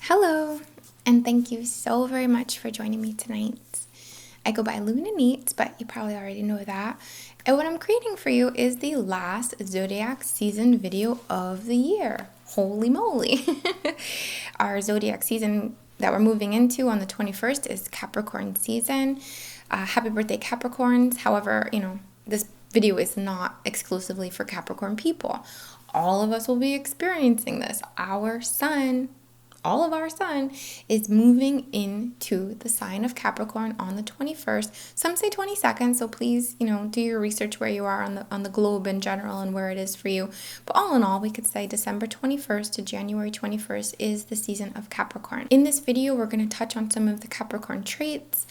Hello, and thank you so very much for joining me tonight. I go by Lune and INNATE, but you probably already know that. And what I'm creating for you is the last Zodiac season video of the year. Holy moly! Our Zodiac season that we're moving into on the 21st is Capricorn season. Happy birthday, Capricorns. However, this video is not exclusively for Capricorn people. All of us will be experiencing this. All of our sun is moving into the sign of Capricorn on the 21st. Some say 22nd, so please, do your research where you are on the globe in general and where it is for you. But all in all, we could say December 21st to January 21st is the season of Capricorn. In this video, we're going to touch on some of the Capricorn traits,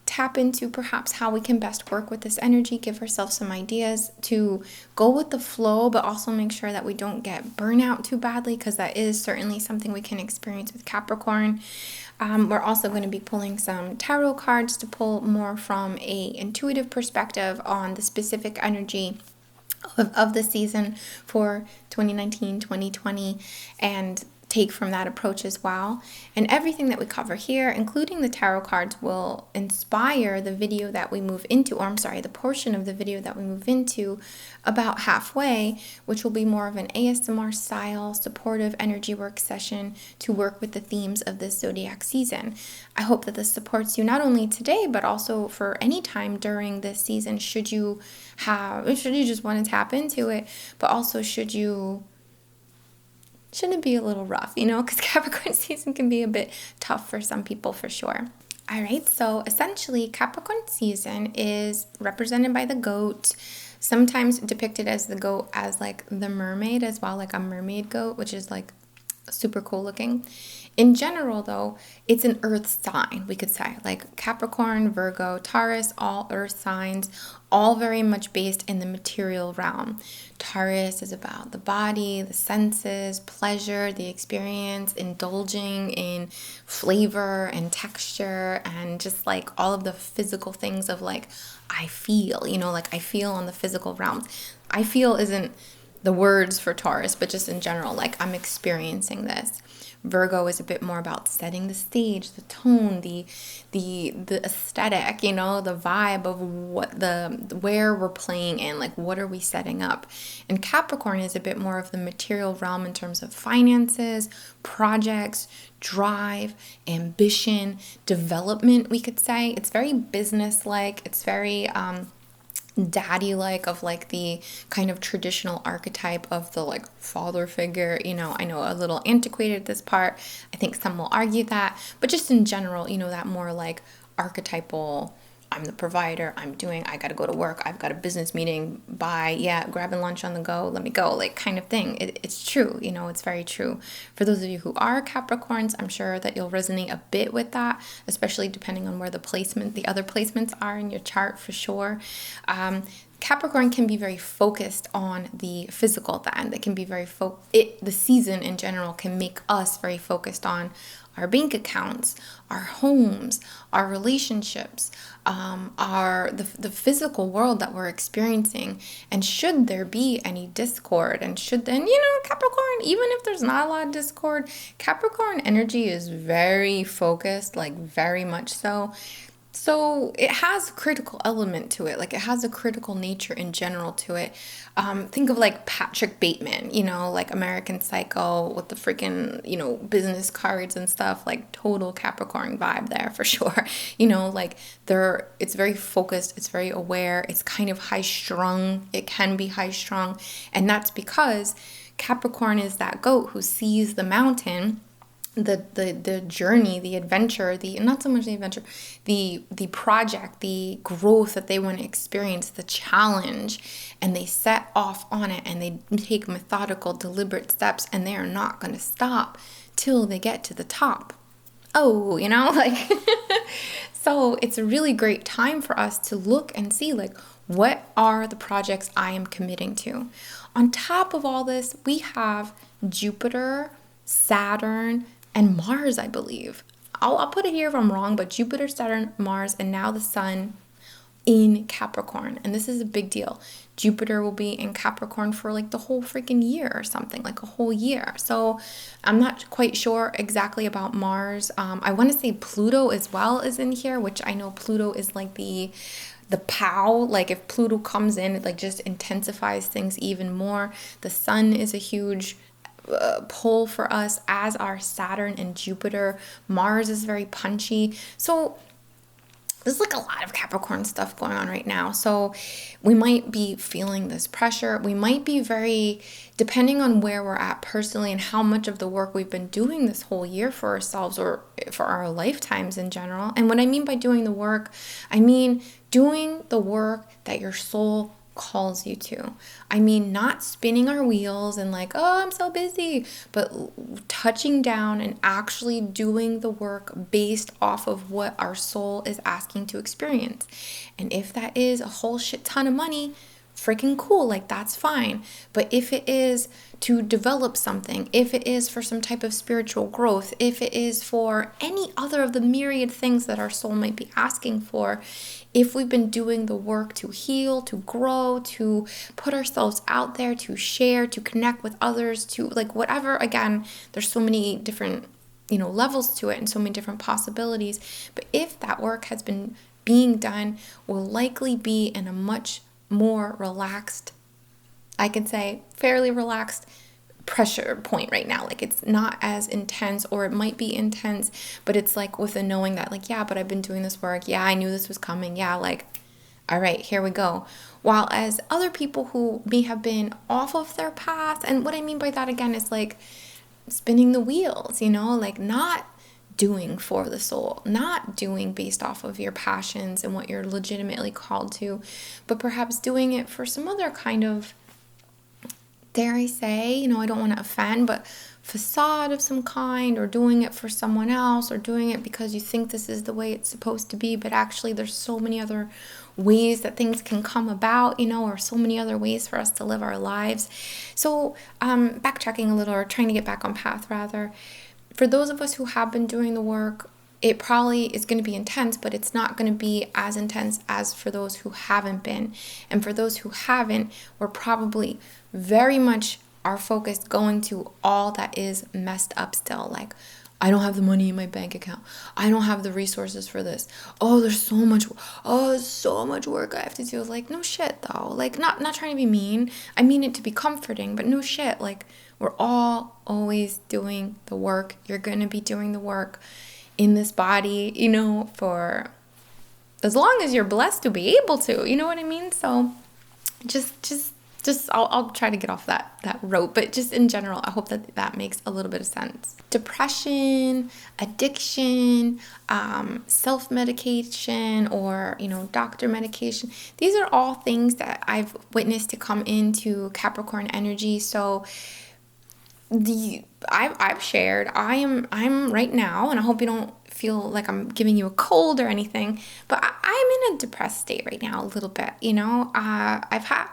tap into perhaps how we can best work with this energy, give ourselves some ideas to go with the flow, but also make sure that we don't get burnout too badly, because that is certainly something we can experience with Capricorn. We're also going to be pulling some tarot cards to pull more from a intuitive perspective on the specific energy of the season for 2019, 2020, and take from that approach as well. And everything that we cover here, including the tarot cards, will inspire the video that we move into, the portion of the video that we move into about halfway, which will be more of an ASMR style supportive energy work session to work with the themes of this Zodiac season. I hope that this supports you not only today, but also for any time during this season, should you just want to tap into it, but also shouldn't it be a little rough, because Capricorn season can be a bit tough for some people for sure. All right, so essentially Capricorn season is represented by the goat, sometimes depicted as the goat as like the mermaid as well, like a mermaid goat, which is like super cool looking. In general, though, it's an earth sign, we could say, like Capricorn, Virgo, Taurus, all earth signs, all very much based in the material realm. Taurus is about the body, the senses, pleasure, the experience, indulging in flavor and texture, and just like all of the physical things of like, I feel, like I feel on the physical realms. I feel isn't the words for Taurus, but just in general, like I'm experiencing this. Virgo is a bit more about setting the stage, the tone, the aesthetic, the vibe of where we're playing in, like what are we setting up. And Capricorn is a bit more of the material realm in terms of finances, projects, drive, ambition, development, we could say. It's very business-like. It's very daddy-like, of like the kind of traditional archetype of the like father figure. I know a little antiquated this part. I think some will argue that, but just in general, that more like archetypal, I'm the provider, I gotta go to work, I've got a business meeting, bye, grabbing lunch on the go, let me go, like kind of thing. It's true, it's very true. For those of you who are Capricorns, I'm sure that you'll resonate a bit with that, especially depending on where the other placements are in your chart for sure. Capricorn can be very focused on the physical then. It can be the season in general can make us very focused on our bank accounts, our homes, our relationships, the physical world that we're experiencing. And should there be any discord, and Capricorn, even if there's not a lot of discord, Capricorn energy is very focused, like very much so. So it has a critical element to it, like it has a critical nature in general to it. Think of like Patrick Bateman, like American Psycho with the freaking, business cards and stuff, like total Capricorn vibe there for sure. It's very focused, it's very aware, it's kind of high strung, it can be high strung. And that's because Capricorn is that goat who sees the mountain, the journey, the adventure, not so much the adventure, the project, the growth that they want to experience, the challenge, and they set off on it, and they take methodical, deliberate steps, and they are not going to stop till they get to the top. So it's a really great time for us to look and see, like, what are the projects I am committing to? On top of all this, we have Jupiter, Saturn, and Mars, I believe. I'll put it here if I'm wrong, but Jupiter, Saturn, Mars, and now the Sun in Capricorn. And this is a big deal. Jupiter will be in Capricorn for like the whole freaking year or something, like a whole year. So I'm not quite sure exactly about Mars. I want to say Pluto as well is in here, which I know Pluto is like the pow, like if Pluto comes in, it like just intensifies things even more. The sun is a huge pull for us, as are Saturn and Jupiter. Mars is very punchy. So there's like a lot of Capricorn stuff going on right now. So we might be feeling this pressure. We might be very, depending on where we're at personally and how much of the work we've been doing this whole year for ourselves or for our lifetimes in general. And what I mean by doing the work, I mean doing the work that your soul calls you to. I mean, not spinning our wheels and like, oh, I'm so busy, but touching down and actually doing the work based off of what our soul is asking to experience. And if that is a whole shit ton of money, freaking cool, like that's fine. But if it is to develop something, if it is for some type of spiritual growth, if it is for any other of the myriad things that our soul might be asking for, if we've been doing the work to heal, to grow, to put ourselves out there, to share, to connect with others, to like whatever, again, there's so many different, levels to it and so many different possibilities. But if that work has been being done, will likely be in a much more relaxed, I could say fairly relaxed pressure point right now. Like it's not as intense, or it might be intense, but it's like with a knowing that like, yeah, but I've been doing this work. Yeah, I knew this was coming. Yeah, like, all right, here we go. While as other people who may have been off of their path, and what I mean by that again is like spinning the wheels, like not doing for the soul, not doing based off of your passions and what you're legitimately called to, but perhaps doing it for some other kind of, dare I say, I don't want to offend, but facade of some kind, or doing it for someone else, or doing it because you think this is the way it's supposed to be, but actually there's so many other ways that things can come about, or so many other ways for us to live our lives. So backtracking a little, or trying to get back on path rather, for those of us who have been doing the work, it probably is going to be intense, but it's not going to be as intense as for those who haven't been. And for those who haven't, we're probably very much our focus going to all that is messed up still. Like, I don't have the money in my bank account. I don't have the resources for this. Oh, there's so much work I have to do. Like, no shit though. Like, not trying to be mean. I mean it to be comforting, but no shit. Like, we're all always doing the work. You're going to be doing the work in this body, for as long as you're blessed to be able to, you know what I mean? So just I'll try to get off that rope, but just in general, I hope that makes a little bit of sense. Depression, addiction, self-medication, or, doctor medication. These are all things that I've witnessed to come into Capricorn energy. So I've shared, I'm right now, and I hope you don't feel like I'm giving you a cold or anything, but I'm in a depressed state right now a little bit, I've had,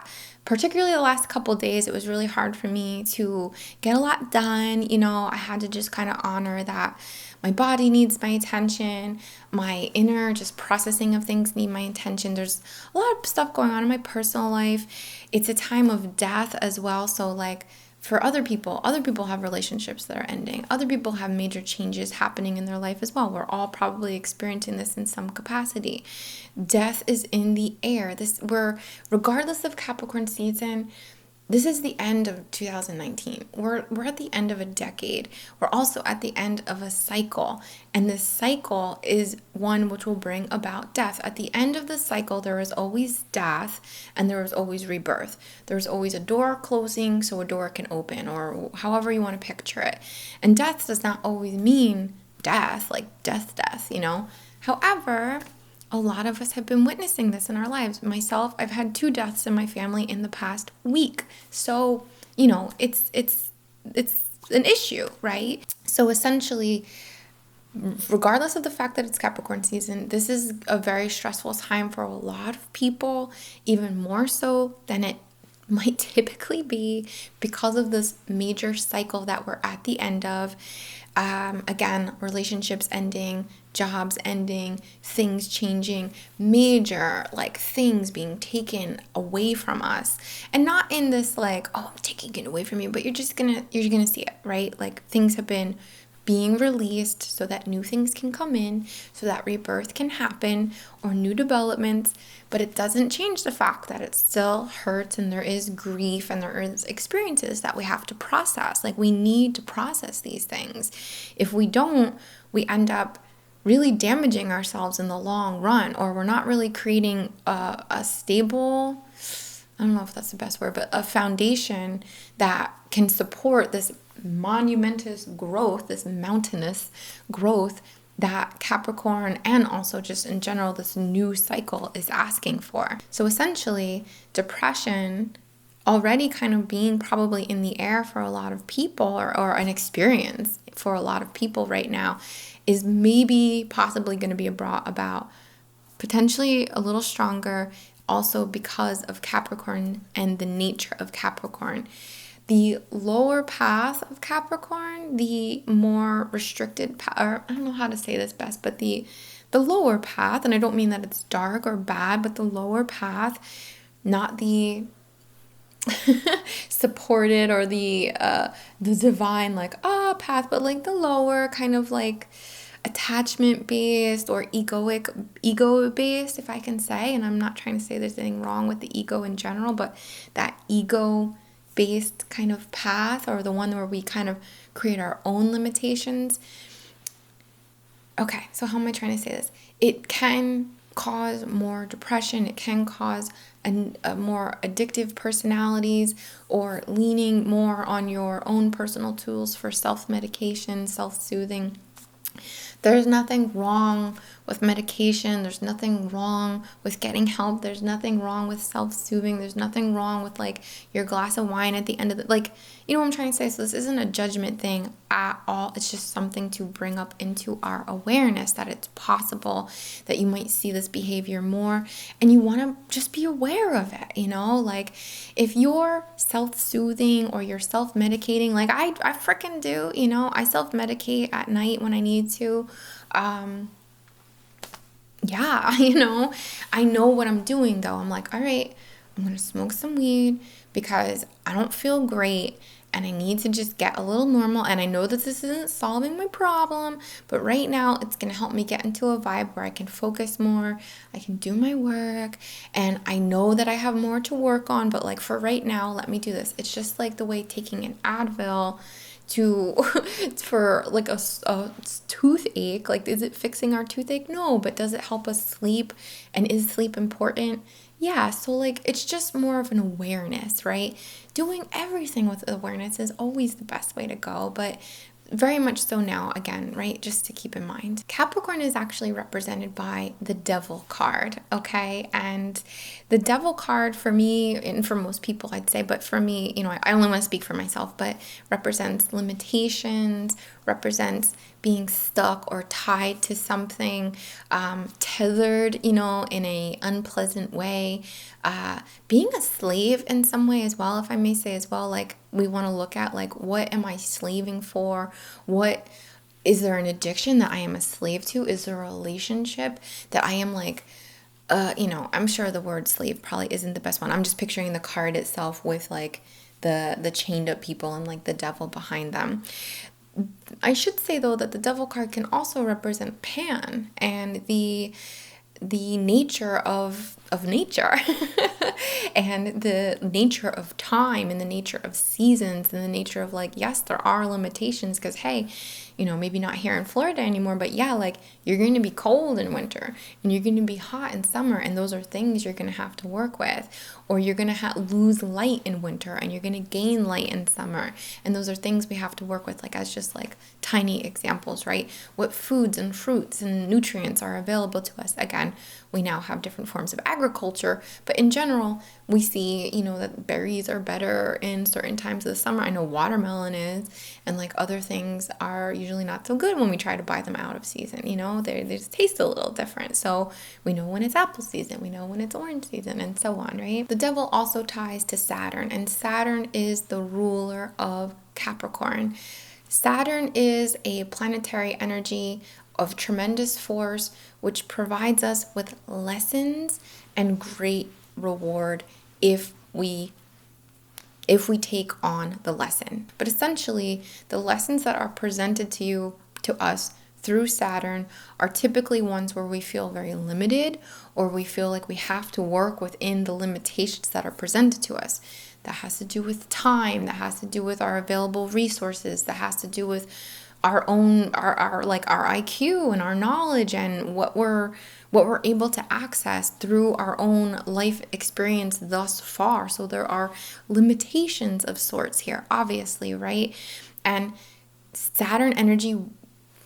particularly the last couple of days, it was really hard for me to get a lot done. I had to just kind of honor that my body needs my attention, my inner just processing of things need my attention. There's a lot of stuff going on in my personal life. It's a time of death as well, so like, for other people have relationships that are ending. Other people have major changes happening in their life as well. We're all probably experiencing this in some capacity. Death is in the air. We're, regardless of Capricorn season, this is the end of 2019. We're at the end of a decade. We're also at the end of a cycle. And this cycle is one which will bring about death. At the end of the cycle, there is always death and there is always rebirth. There's always a door closing so a door can open, or however you want to picture it. And death does not always mean death, like death, However, a lot of us have been witnessing this in our lives. Myself, I've had 2 deaths in my family in the past week. So, it's an issue, right? So essentially, regardless of the fact that it's Capricorn season, this is a very stressful time for a lot of people, even more so than it might typically be, because of this major cycle that we're at the end of. Again, relationships ending, jobs ending, things changing, major like things being taken away from us. And not in this like, oh, I'm taking it away from you, but you're gonna see it, right? Like things have been being released so that new things can come in, so that rebirth can happen or new developments. But it doesn't change the fact that it still hurts and there is grief and there is experiences that we have to process. Like we need to process these things. If we don't, we end up really damaging ourselves in the long run, or we're not really creating a stable, I don't know if that's the best word, but a foundation that can support this monumentous growth, this mountainous growth that Capricorn and also just in general this new cycle is asking for. So essentially, depression already kind of being probably in the air for a lot of people, or an experience for a lot of people right now, is maybe possibly going to be brought about potentially a little stronger also because of Capricorn and the nature of Capricorn. The lower path of Capricorn, the more restricted path, or I don't know how to say this best, but the lower path, and I don't mean that it's dark or bad, but the lower path, not the supported or the divine like path, but like the lower kind of like attachment based or ego based, if I can say. And I'm not trying to say there's anything wrong with the ego in general, but that ego based kind of path, or the one where we kind of create our own limitations. Okay, so how am I trying to say this? It can cause more depression. It can cause a more addictive personalities, or leaning more on your own personal tools for self-medication, self-soothing. There's nothing wrong with medication. There's nothing wrong with getting help. There's nothing wrong with self-soothing. There's nothing wrong with like your glass of wine at the end of the, like, you know what I'm trying to say? So this isn't a judgment thing at all. It's just something to bring up into our awareness that it's possible that you might see this behavior more, and you want to just be aware of it, you know? Like if you're self-soothing or you're self-medicating, like I freaking do, you know, I self-medicate at night when I need to. Yeah, you know, I know what I'm doing though. I'm like, all right, I'm going to smoke some weed because I don't feel great and I need to just get a little normal. And I know that this isn't solving my problem, but right now it's going to help me get into a vibe where I can focus more, I can do my work, and I know that I have more to work on, but like for right now, let me do this. It's just like the way taking an Advil for like a toothache. Like, is it fixing our toothache? No, but does it help us sleep? And is sleep important? Yeah, so like it's just more of an awareness, right? Doing everything with awareness is always the best way to go, but very much so now, again, right? Just to keep in mind. Capricorn is actually represented by the Devil card, okay? And the Devil card for me, and for most people I'd say, but for me, you know, I only want to speak for myself, but represents limitations, represents being stuck or tied to something, tethered, you know, in a unpleasant way, being a slave in some way as well, if I may say as well. Like we want to look at like, what am I slaving for? What is there an addiction that I am a slave to? Is there a relationship that I am like, you know, I'm sure the word slave probably isn't the best one. I'm just picturing the card itself with like the chained up people and like the devil behind them. I should say though that the Devil card can also represent Pan and the nature of nature and the nature of time and the nature of seasons and the nature of like, yes, there are limitations because hey, you know, maybe not here in Florida anymore, but yeah, like you're going to be cold in winter and you're going to be hot in summer, and those are things you're going to have to work with. Or you're going to lose light in winter and you're going to gain light in summer, and those are things we have to work with, like as just like tiny examples, right? What foods and fruits and nutrients are available to us. Again, we now have different forms of agriculture, but in general, we see, you know, that berries are better in certain times of the summer. I know watermelon is, and like other things are usually not so good when we try to buy them out of season, you know, they just taste a little different. So we know when it's apple season, we know when it's orange season, and so on, right? The Devil also ties to Saturn, and Saturn is the ruler of Capricorn. Saturn is a planetary energy of tremendous force, which provides us with lessons and great reward if we take on the lesson. But essentially, the lessons that are presented to us through Saturn are typically ones where we feel very limited, or we feel like we have to work within the limitations that are presented to us. That has to do with time, that has to do with our available resources, that has to do with our own our IQ and our knowledge and what we're able to access through our own life experience thus far. So there are limitations of sorts here, obviously, right? And Saturn energy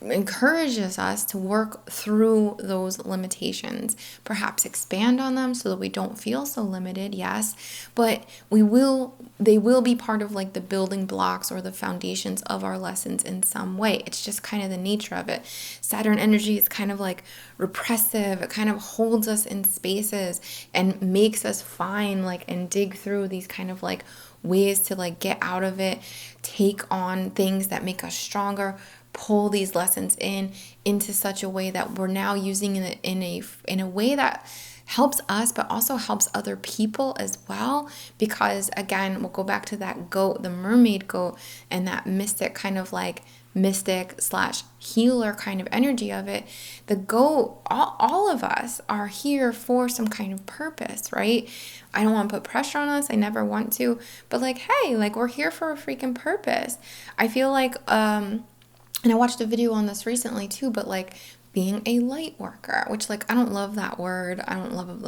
encourages us to work through those limitations, perhaps expand on them so that we don't feel so limited, yes, but they will be part of like the building blocks or the foundations of our lessons in some way. It's just kind of the nature of it. Saturn energy is kind of like repressive. It kind of holds us in spaces and makes us find and dig through these kind of like ways to like get out of it, take on things that make us stronger, pull these lessons into such a way that we're now using it in a way that helps us, but also helps other people as well. Because again, we'll go back to that goat, the mermaid goat, and that mystic / healer kind of energy of it. The goat, all of us are here for some kind of purpose, right? I don't want to put pressure on us. I never want to, but hey, we're here for a freaking purpose. I feel like, and I watched a video on this recently too, but being a light worker, which I don't love that word. I don't love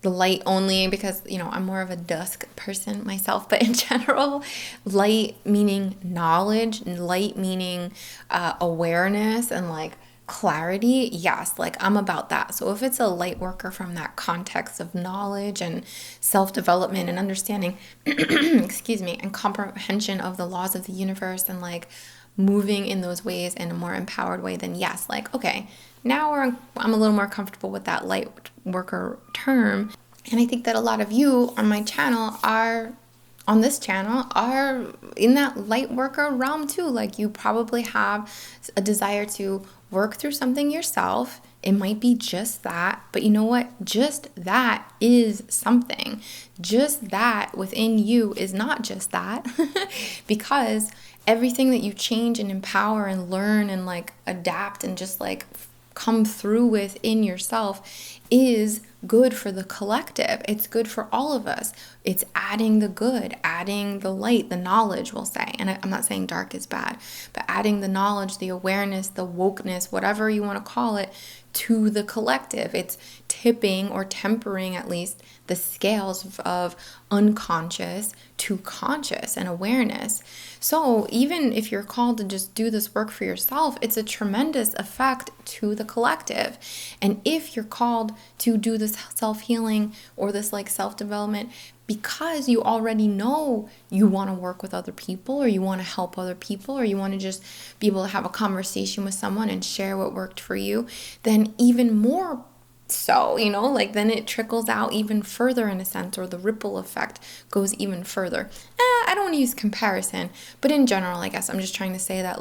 the light only because, I'm more of a dusk person myself, but in general, light meaning knowledge, light meaning awareness and clarity. Yes, I'm about that. So if it's a light worker from that context of knowledge and self-development and understanding, excuse me, and comprehension of the laws of the universe and moving in those ways in a more empowered way, then yes, okay, now I'm a little more comfortable with that light worker term. And I think that a lot of you on this channel are in that light worker realm too. You probably have a desire to work through something yourself. It might be just that, but you know what? Just that is something. Just that within you is not just that because everything that you change and empower and learn and adapt and just come through with in yourself is good for the collective. It's good for all of us. It's adding the good, adding the light, the knowledge, we'll say. And I'm not saying dark is bad, but adding the knowledge, the awareness, the wokeness, whatever you want to call it, to the collective. It's tipping or tempering at least the scales of unconscious to conscious and awareness. So even if you're called to just do this work for yourself, it's a tremendous effect to the collective. And if you're called to do this self-healing or this self-development because you already know you want to work with other people or you want to help other people or you want to just be able to have a conversation with someone and share what worked for you, then even more so, then it trickles out even further in a sense, or the ripple effect goes even further. I don't want to use comparison, but in general, I guess I'm just trying to say that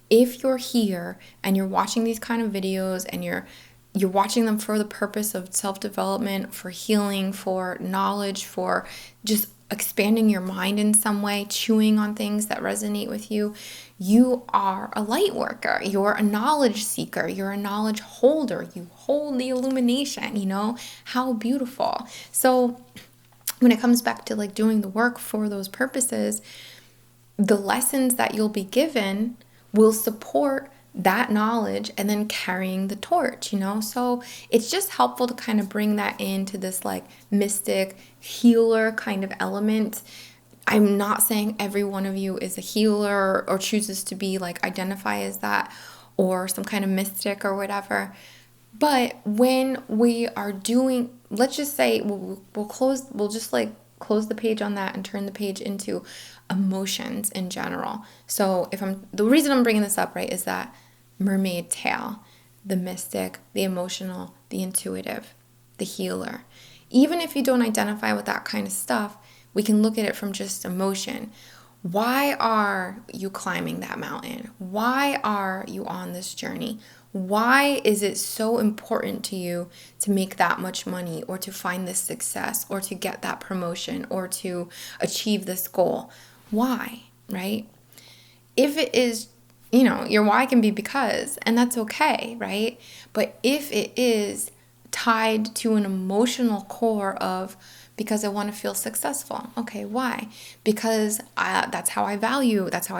if you're here and you're watching these kind of videos and you're watching them for the purpose of self-development, for healing, for knowledge, for just expanding your mind in some way, chewing on things that resonate with you, you are a light worker. You're a knowledge seeker. You're a knowledge holder. You hold the illumination, how beautiful. So when it comes back to doing the work for those purposes, the lessons that you'll be given will support that knowledge and then carrying the torch, so it's just helpful to kind of bring that into this mystic healer kind of element. I'm not saying every one of you is a healer or chooses to be identify as that or some kind of mystic or whatever, but when we are doing, let's just say we'll close the page on that and turn the page into emotions in general. So the reason I'm bringing this up, right, is that mermaid tail, the mystic, the emotional, the intuitive, the healer. Even if you don't identify with that kind of stuff, we can look at it from just emotion. Why are you climbing that mountain? Why are you on this journey? Why is it so important to you to make that much money, or to find this success, or to get that promotion, or to achieve this goal? Why, right? If it is, your why can be because, and that's okay, right? But if it is tied to an emotional core of, because I want to feel successful. Okay, why? Because that's how I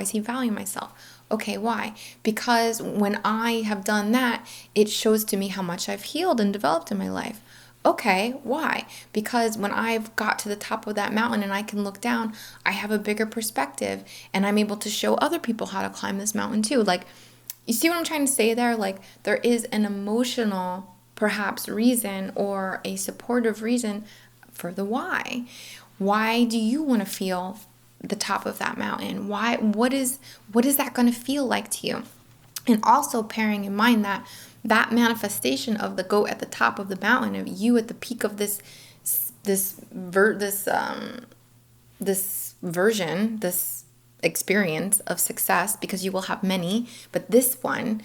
see value in myself. Okay, why? Because when I have done that, it shows to me how much I've healed and developed in my life. Okay, why? Because when I've got to the top of that mountain and I can look down, I have a bigger perspective and I'm able to show other people how to climb this mountain too. Like, you see what I'm trying to say there? Like, there is an emotional, perhaps, reason or a supportive reason for the why. Why do you want to feel the top of that mountain? Why? What is that going to feel like to you? And also bearing in mind that manifestation of the goat at the top of the mountain, of you at the peak of this version, this experience of success, because you will have many, but this one,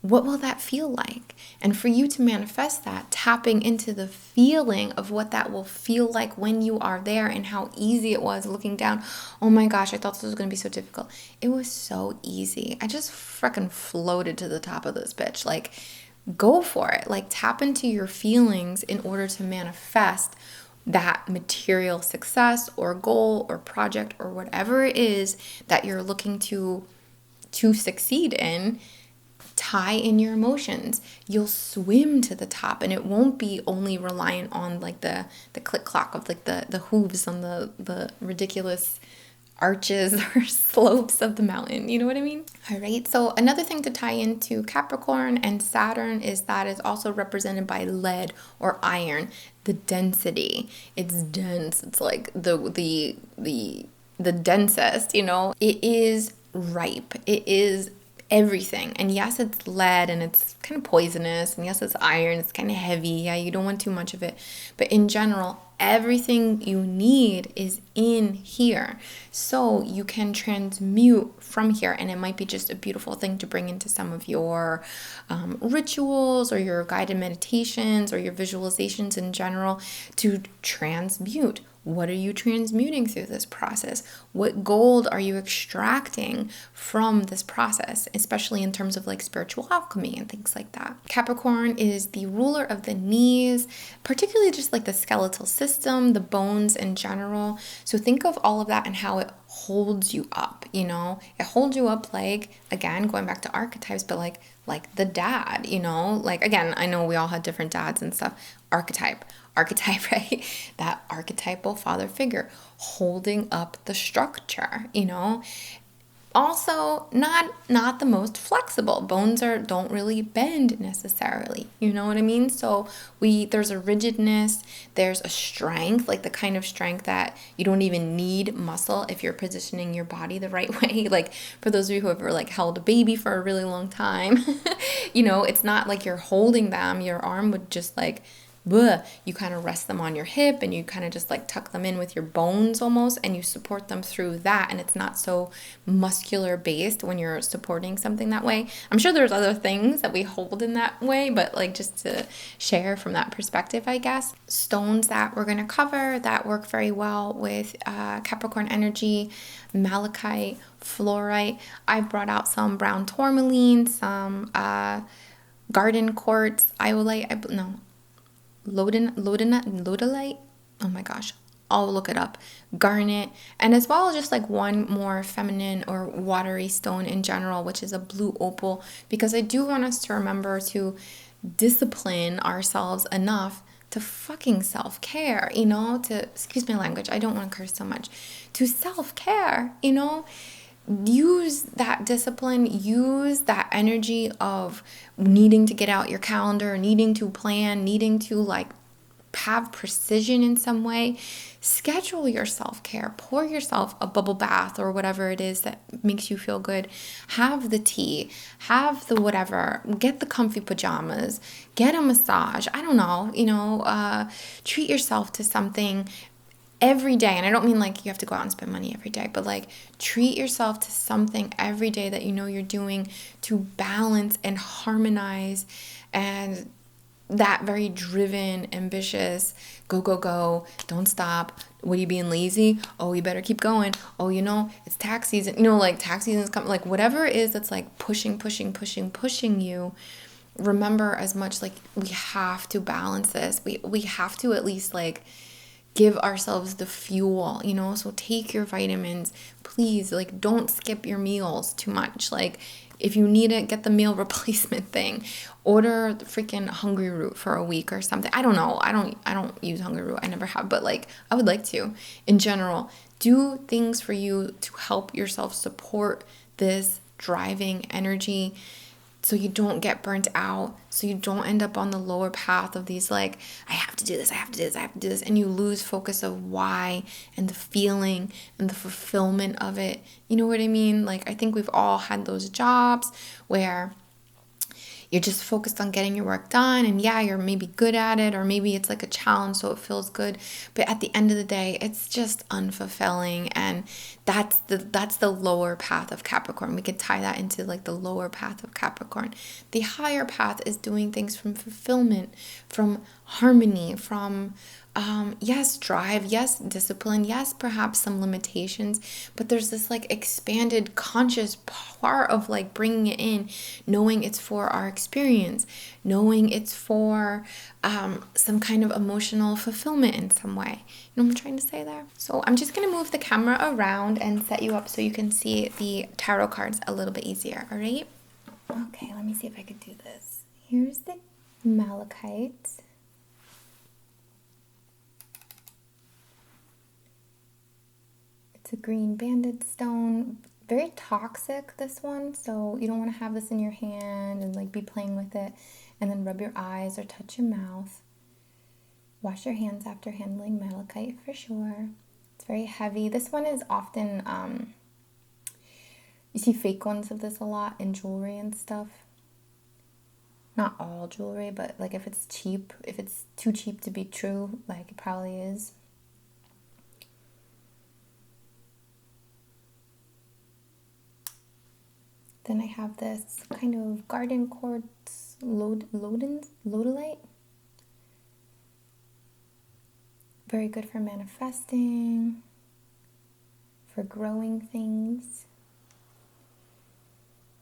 what will that feel like? And for you to manifest that, tapping into the feeling of what that will feel like when you are there, and how easy it was looking down. Oh my gosh, I thought this was going to be so difficult. It was so easy. I just freaking floated to the top of this bitch. Like, go for it. Like, tap into your feelings in order to manifest that material success or goal or project or whatever it is that you're looking to succeed in. Tie in your emotions. You'll swim to the top, and it won't be only reliant on like the click clock of like the hooves on the ridiculous arches or slopes of the mountain. You know what I mean? All right. So another thing to tie into Capricorn and Saturn is that it's also represented by lead or iron. The density. It's dense. It's like the densest, It is ripe. It is everything. And yes, it's lead and it's kind of poisonous. And yes, it's iron. It's kind of heavy. Yeah, you don't want too much of it. But in general, everything you need is in here. So you can transmute from here. And it might be just a beautiful thing to bring into some of your rituals or your guided meditations or your visualizations in general, to transmute. What are you transmuting through this process? What gold are you extracting from this process, especially in terms of like spiritual alchemy and things like that? Capricorn is the ruler of the knees, particularly just like the skeletal system, the bones in general. So think of all of that and how it holds you up, It holds you up, like, again, going back to archetypes, but like the dad, Like, again, I know we all had different dads and stuff. Archetype, right? That archetypal father figure holding up the structure, Also, not the most flexible. Bones don't really bend necessarily. You know what I mean? So there's a rigidness, there's a strength, like the kind of strength that you don't even need muscle if you're positioning your body the right way. Like, for those of you who have like held a baby for a really long time, it's not like you're holding them. Your arm would just like, you kind of rest them on your hip and you kind of just like tuck them in with your bones almost, and you support them through that, and it's not so muscular based when you're supporting something that way. I'm sure there's other things that we hold in that way, but like just to share from that perspective, I guess. Stones that we're going to cover that work very well with Capricorn energy: malachite, fluorite. I've brought out some brown tourmaline, some garden quartz, lodolite. Oh my gosh, I'll look it up. Garnet, and as well just like one more feminine or watery stone in general, which is a blue opal, because I do want us to remember to discipline ourselves enough to fucking self-care, to, excuse my language, I don't want to curse so much, to self-care, use that discipline, use that energy of needing to get out your calendar, needing to plan, needing to like have precision in some way. Schedule your self-care, pour yourself a bubble bath or whatever it is that makes you feel good. Have the tea, have the whatever, get the comfy pajamas, get a massage. I don't know, treat yourself to something. every day, and I don't mean like you have to go out and spend money every day, but like treat yourself to something every day that you know you're doing to balance and harmonize and that very driven, ambitious, go, go, go, don't stop. What are you being lazy? Oh, you better keep going. Oh, you know, it's tax season. You know, like tax season is coming. Like whatever it is that's like pushing you. Remember, as much like we have to balance this. We have to at least like give ourselves the fuel, you know? So take your vitamins, please. Like don't skip your meals too much. Like if you need it, get the meal replacement thing. Order the freaking Hungry Root for a week or something. I don't know. I don't use Hungry Root. I never have, but like I would like to. In general, do things for you to help yourself support this driving energy, so you don't get burnt out, so you don't end up on the lower path of these like, I have to do this, I have to do this, I have to do this, and you lose focus of why and the feeling and the fulfillment of it. You know what I mean? Like I think we've all had those jobs where you're just focused on getting your work done, and yeah, you're maybe good at it, or maybe it's like a challenge so it feels good, but at the end of the day it's just unfulfilling. And that's the lower path of Capricorn. We could tie that into like the lower path of Capricorn. The higher path is doing things from fulfillment, from harmony, from yes, drive, yes, discipline, yes, perhaps some limitations, but there's this like expanded conscious part of like bringing it in, knowing it's for our experience, knowing it's for some kind of emotional fulfillment in some way. You know what I'm trying to say there? So I'm just going to move the camera around and set you up so you can see the tarot cards a little bit easier, all right? Okay, let me see if I could do this. Here's the malachite. It's a green banded stone. Very toxic, this one, so you don't want to have this in your hand and like be playing with it and then rub your eyes or touch your mouth. Wash your hands after handling malachite for sure. It's very heavy. This one is often, you see fake ones of this a lot in jewelry and stuff. Not all jewelry, but like if it's cheap, if it's too cheap to be true, like it probably is. Then I have this kind of garden quartz lodolite. Very good for manifesting, for growing things.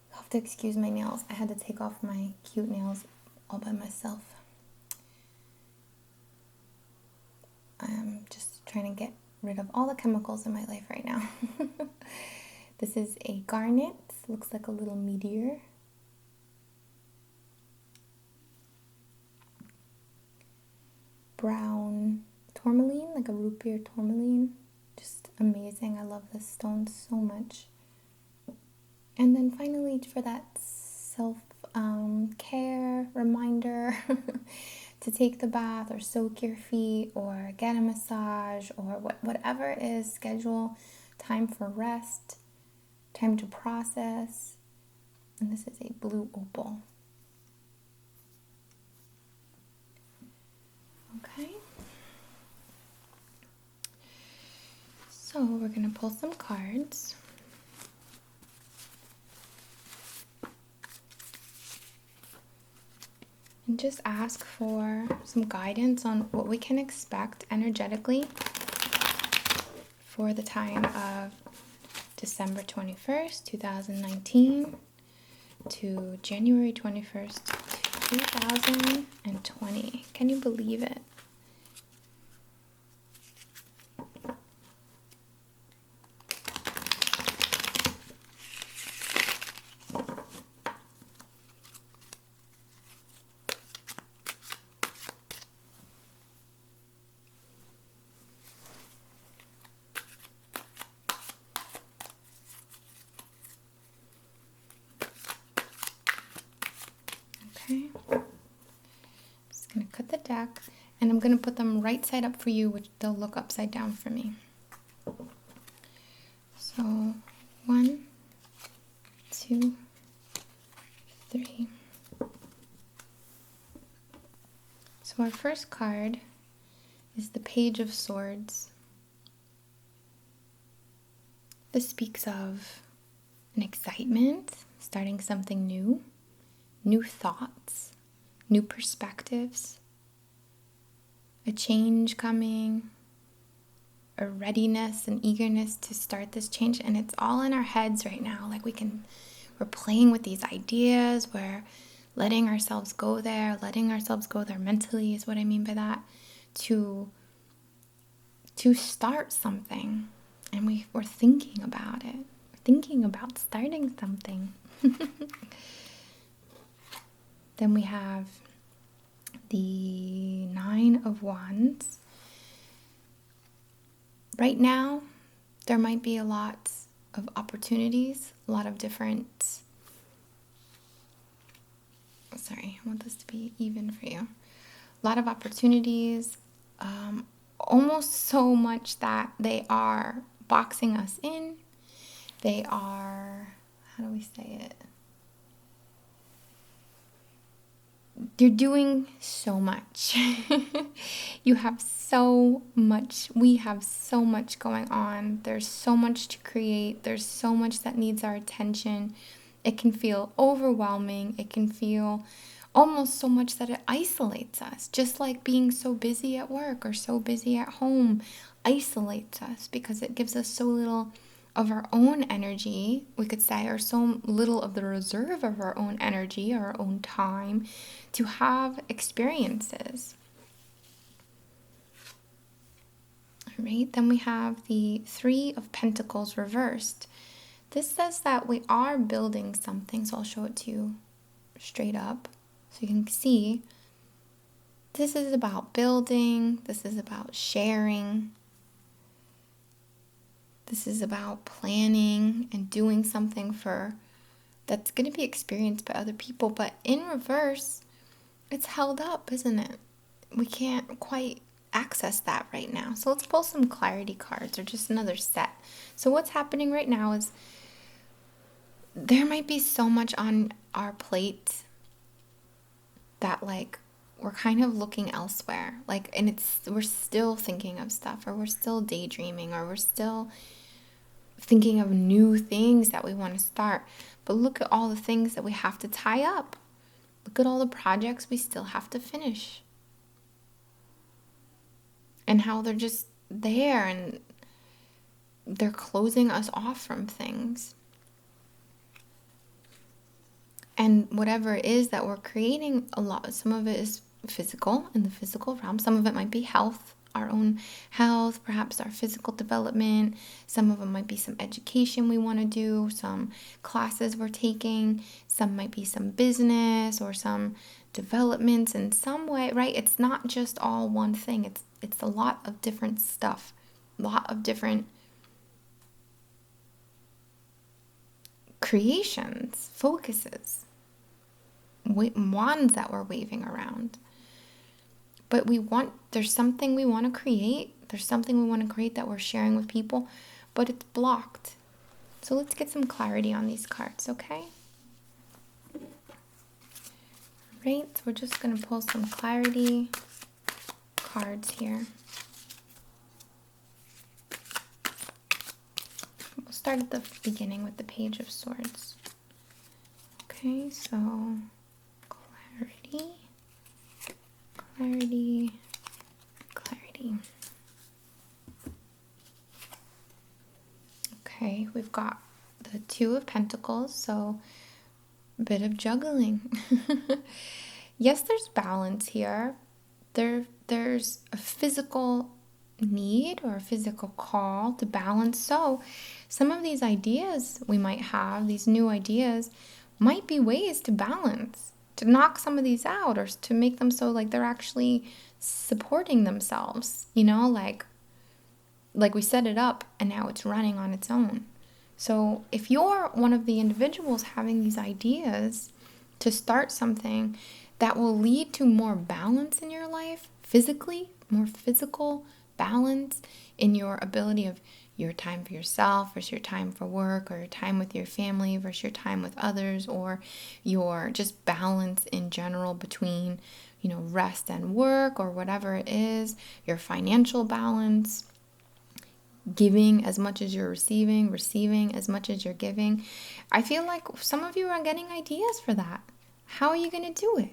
You'll have to excuse my nails. I had to take off my cute nails all by myself. I'm just trying to get rid of all the chemicals in my life right now. This is a garnet. Looks like a little meteor. Brown tourmaline, like a root beer tourmaline. Just amazing. I love this stone so much. And then finally, for that self-care reminder to take the bath or soak your feet or get a massage or whatever it is, schedule time for rest, time to process. And this is a blue opal. Okay. So we're going to pull some cards. And just ask for some guidance on what we can expect energetically for the time of December 21st, 2019 to January 21st, 2020. Can you believe it? Okay, just going to cut the deck, and I'm going to put them right side up for you, which they'll look upside down for me. So 1, 2, 3. So our first card is the Page of Swords. This speaks of an excitement, starting something new, new thoughts, new perspectives, a change coming, a readiness and eagerness to start this change. And it's all in our heads right now. Like we're playing with these ideas, we're letting ourselves go there mentally is what I mean by that, to start something. And we're thinking about it. We're thinking about starting something. Then we have the Nine of Wands. Right now, there might be a lot of opportunities, a lot of different... Sorry, I want this to be even for you. A lot of opportunities, almost so much that they are boxing us in. They are, how do we say it? You're doing so much. You have so much. We have so much going on. There's so much to create. There's so much that needs our attention. It can feel overwhelming. It can feel almost so much that it isolates us. Just like being so busy at work or so busy at home isolates us because it gives us so little of our own energy, we could say, or so little of the reserve of our own energy, our own time to have experiences. All right, then we have the Three of Pentacles reversed. This says that we are building something, so I'll show it to you straight up so you can see. This is about building, this is about sharing. This is about planning and doing something that's going to be experienced by other people. But in reverse, it's held up, isn't it? We can't quite access that right now. So let's pull some clarity cards or just another set. So what's happening right now is there might be so much on our plate that we're kind of looking elsewhere. And we're still thinking of stuff, or we're still daydreaming, or we're still thinking of new things that we want to start. But look at all the things that we have to tie up. Look at all the projects we still have to finish. And how they're just there and they're closing us off from things. And whatever it is that we're creating, some of it is physical, in the physical realm. Some of it might be health, our own health, perhaps our physical development. Some of them might be some education we want to do, some classes we're taking. Some might be some business or some developments in some way, right? It's not just all one thing. It's a lot of different stuff, a lot of different creations, focuses, wands that we're waving around. But there's something we want to create. There's something we want to create that we're sharing with people, but it's blocked. So let's get some clarity on these cards, okay? Right, so we're just going to pull some clarity cards here. We'll start at the beginning with the Page of Swords. Okay, so clarity. Okay, we've got the Two of Pentacles, so a bit of juggling. Yes, there's balance here. There's a physical need or a physical call to balance. So some of these ideas we might have, these new ideas, might be ways to balance, to knock some of these out, or to make them so they're actually supporting themselves, like we set it up and now it's running on its own. So if you're one of the individuals having these ideas to start something that will lead to more balance in your life, physically, more physical balance in your ability of your time for yourself versus your time for work, or your time with your family versus your time with others, or your just balance in general between, rest and work, or whatever it is, your financial balance. giving as much as you're receiving, receiving as much as you're giving. I feel like some of you are getting ideas for that. How are you going to do it?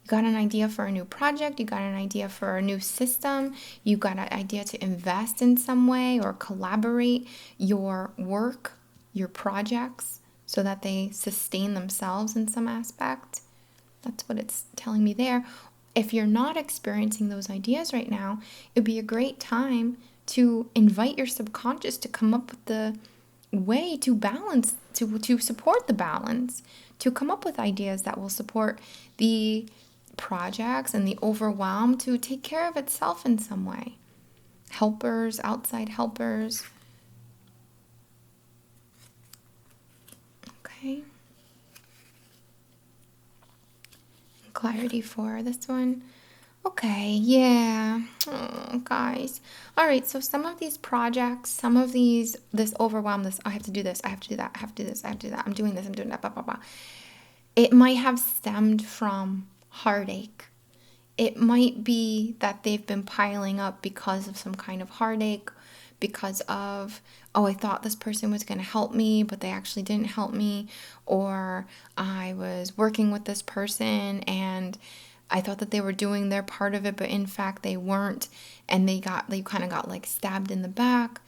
You got an idea for a new project, you got an idea for a new system, you got an idea to invest in some way or collaborate your work, your projects, so that they sustain themselves in some aspect. That's what it's telling me there. If you're not experiencing those ideas right now, it'd be a great time to invite your subconscious to come up with the way to balance, to support the balance, to come up with ideas that will support the projects and the overwhelm to take care of itself in some way. Helpers, outside helpers. Okay. Clarity for this one. Okay, yeah. Oh, guys. All right, so some of these projects, some of this overwhelm, I have to do this, I have to do that, I have to do this, I have to do that, I'm doing this, I'm doing that, blah, blah, blah. It might have stemmed from heartache. It might be that they've been piling up because of some kind of heartache, because of, oh, I thought this person was going to help me, but they actually didn't help me. Or I was working with this person and I thought that they were doing their part of it, but in fact they weren't. And they kind of got like stabbed in the back,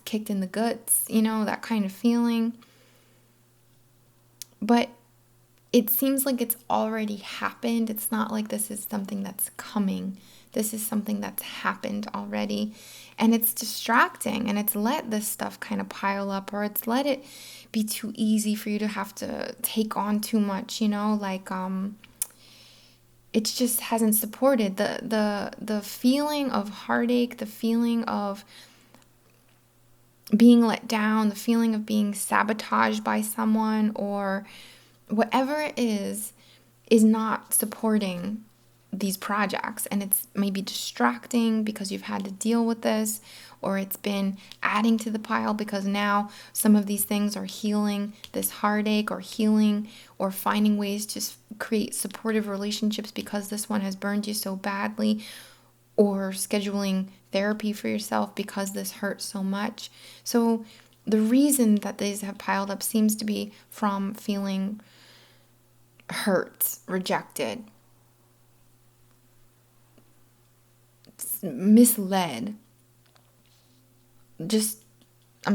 kicked in the guts, that kind of feeling. But it seems like it's already happened. It's not like this is something that's coming. This is something that's happened already. And it's distracting, and it's let this stuff kind of pile up, or it's let it be too easy for you to have to take on too much, it just hasn't supported the feeling of heartache, the feeling of being let down, the feeling of being sabotaged by someone, or whatever it is not supporting these projects. And it's maybe distracting because you've had to deal with this, or it's been adding to the pile because now some of these things are healing this heartache, or healing or finding ways to create supportive relationships because this one has burned you so badly, or scheduling therapy for yourself because this hurts so much. So the reason that these have piled up seems to be from feeling hurt, rejected, misled. I'm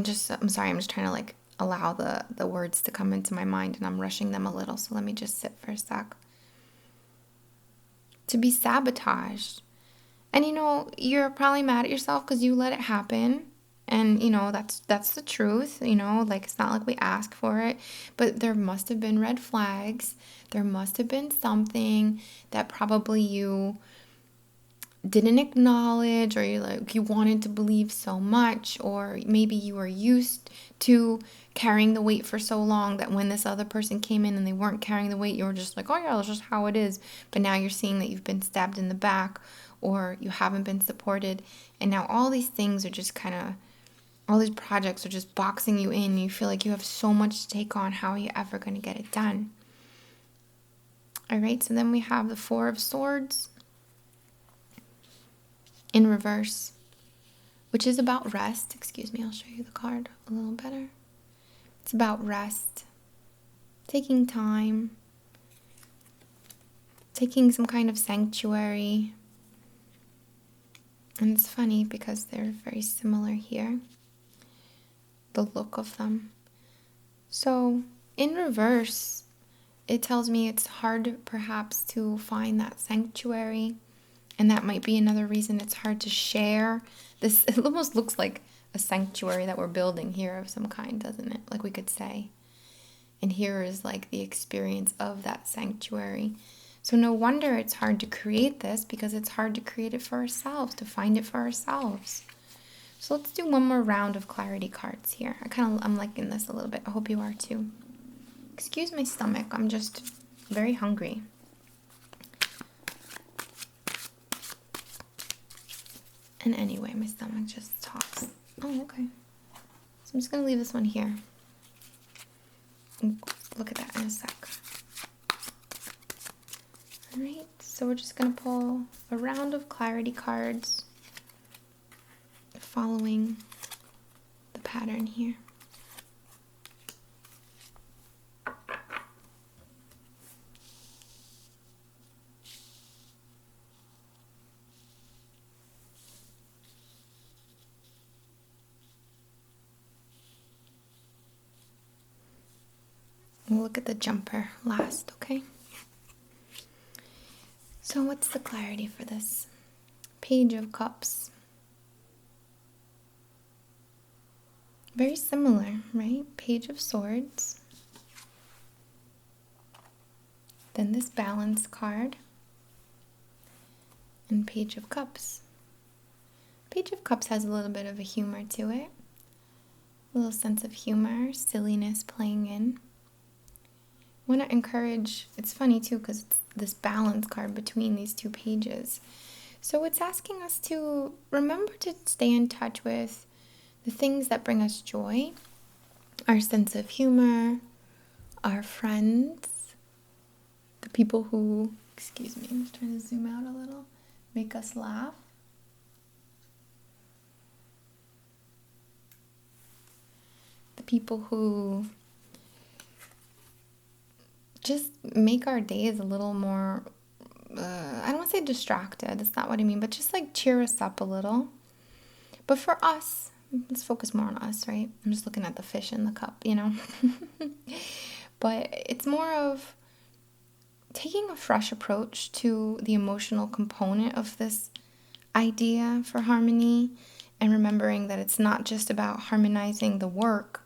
sorry, I'm just trying to like allow the words to come into my mind, and I'm rushing them a little, so let me just sit for a sec. To be sabotaged. And you're probably mad at yourself because you let it happen. And, that's the truth, like it's not like we asked for it, but there must have been red flags. There must have been something that probably you didn't acknowledge, or you wanted to believe so much, or maybe you were used to carrying the weight for so long that when this other person came in and they weren't carrying the weight, you were just like, oh yeah, that's just how it is. But now you're seeing that you've been stabbed in the back, or you haven't been supported, and now all these things are just all these projects are just boxing you in. You feel like you have so much to take on. How are you ever going to get it done? All right, so then we have the Four of Swords in reverse, which is about rest. Excuse me, I'll show you the card a little better. It's about rest, taking time, taking some kind of sanctuary. And it's funny because they're very similar here, the look of them. So in reverse, it tells me it's hard perhaps to find that sanctuary. And that might be another reason it's hard to share this. It almost looks like a sanctuary that we're building here of some kind, doesn't it? Like we could say. And here is like the experience of that sanctuary. So no wonder it's hard to create this, because it's hard to create it for ourselves, to find it for ourselves. So let's do one more round of clarity cards here. I'm liking this a little bit. I hope you are too. Excuse my stomach. I'm just very hungry. And anyway, my stomach just talks. Oh, okay. So I'm just going to leave this one here. Look at that in a sec. Alright, so we're just going to pull a round of clarity cards following the pattern here. We'll look at the jumper last, okay? So what's the clarity for this? Page of Cups. Very similar, right? Page of Swords. Then this Balance card. And Page of Cups. Page of Cups has a little bit of a humor to it. A little sense of humor, silliness playing in. I want to encourage, it's funny too because it's this Balance card between these two pages. So it's asking us to remember to stay in touch with the things that bring us joy, our sense of humor, our friends, the people who, excuse me, I'm just trying to zoom out a little, make us laugh. The people who just make our days a little more, I don't want to say distracted, that's not what I mean, but just like cheer us up a little. But for us, let's focus more on us, right? I'm just looking at the fish in the cup, you know? But it's more of taking a fresh approach to the emotional component of this idea for harmony and remembering that it's not just about harmonizing the work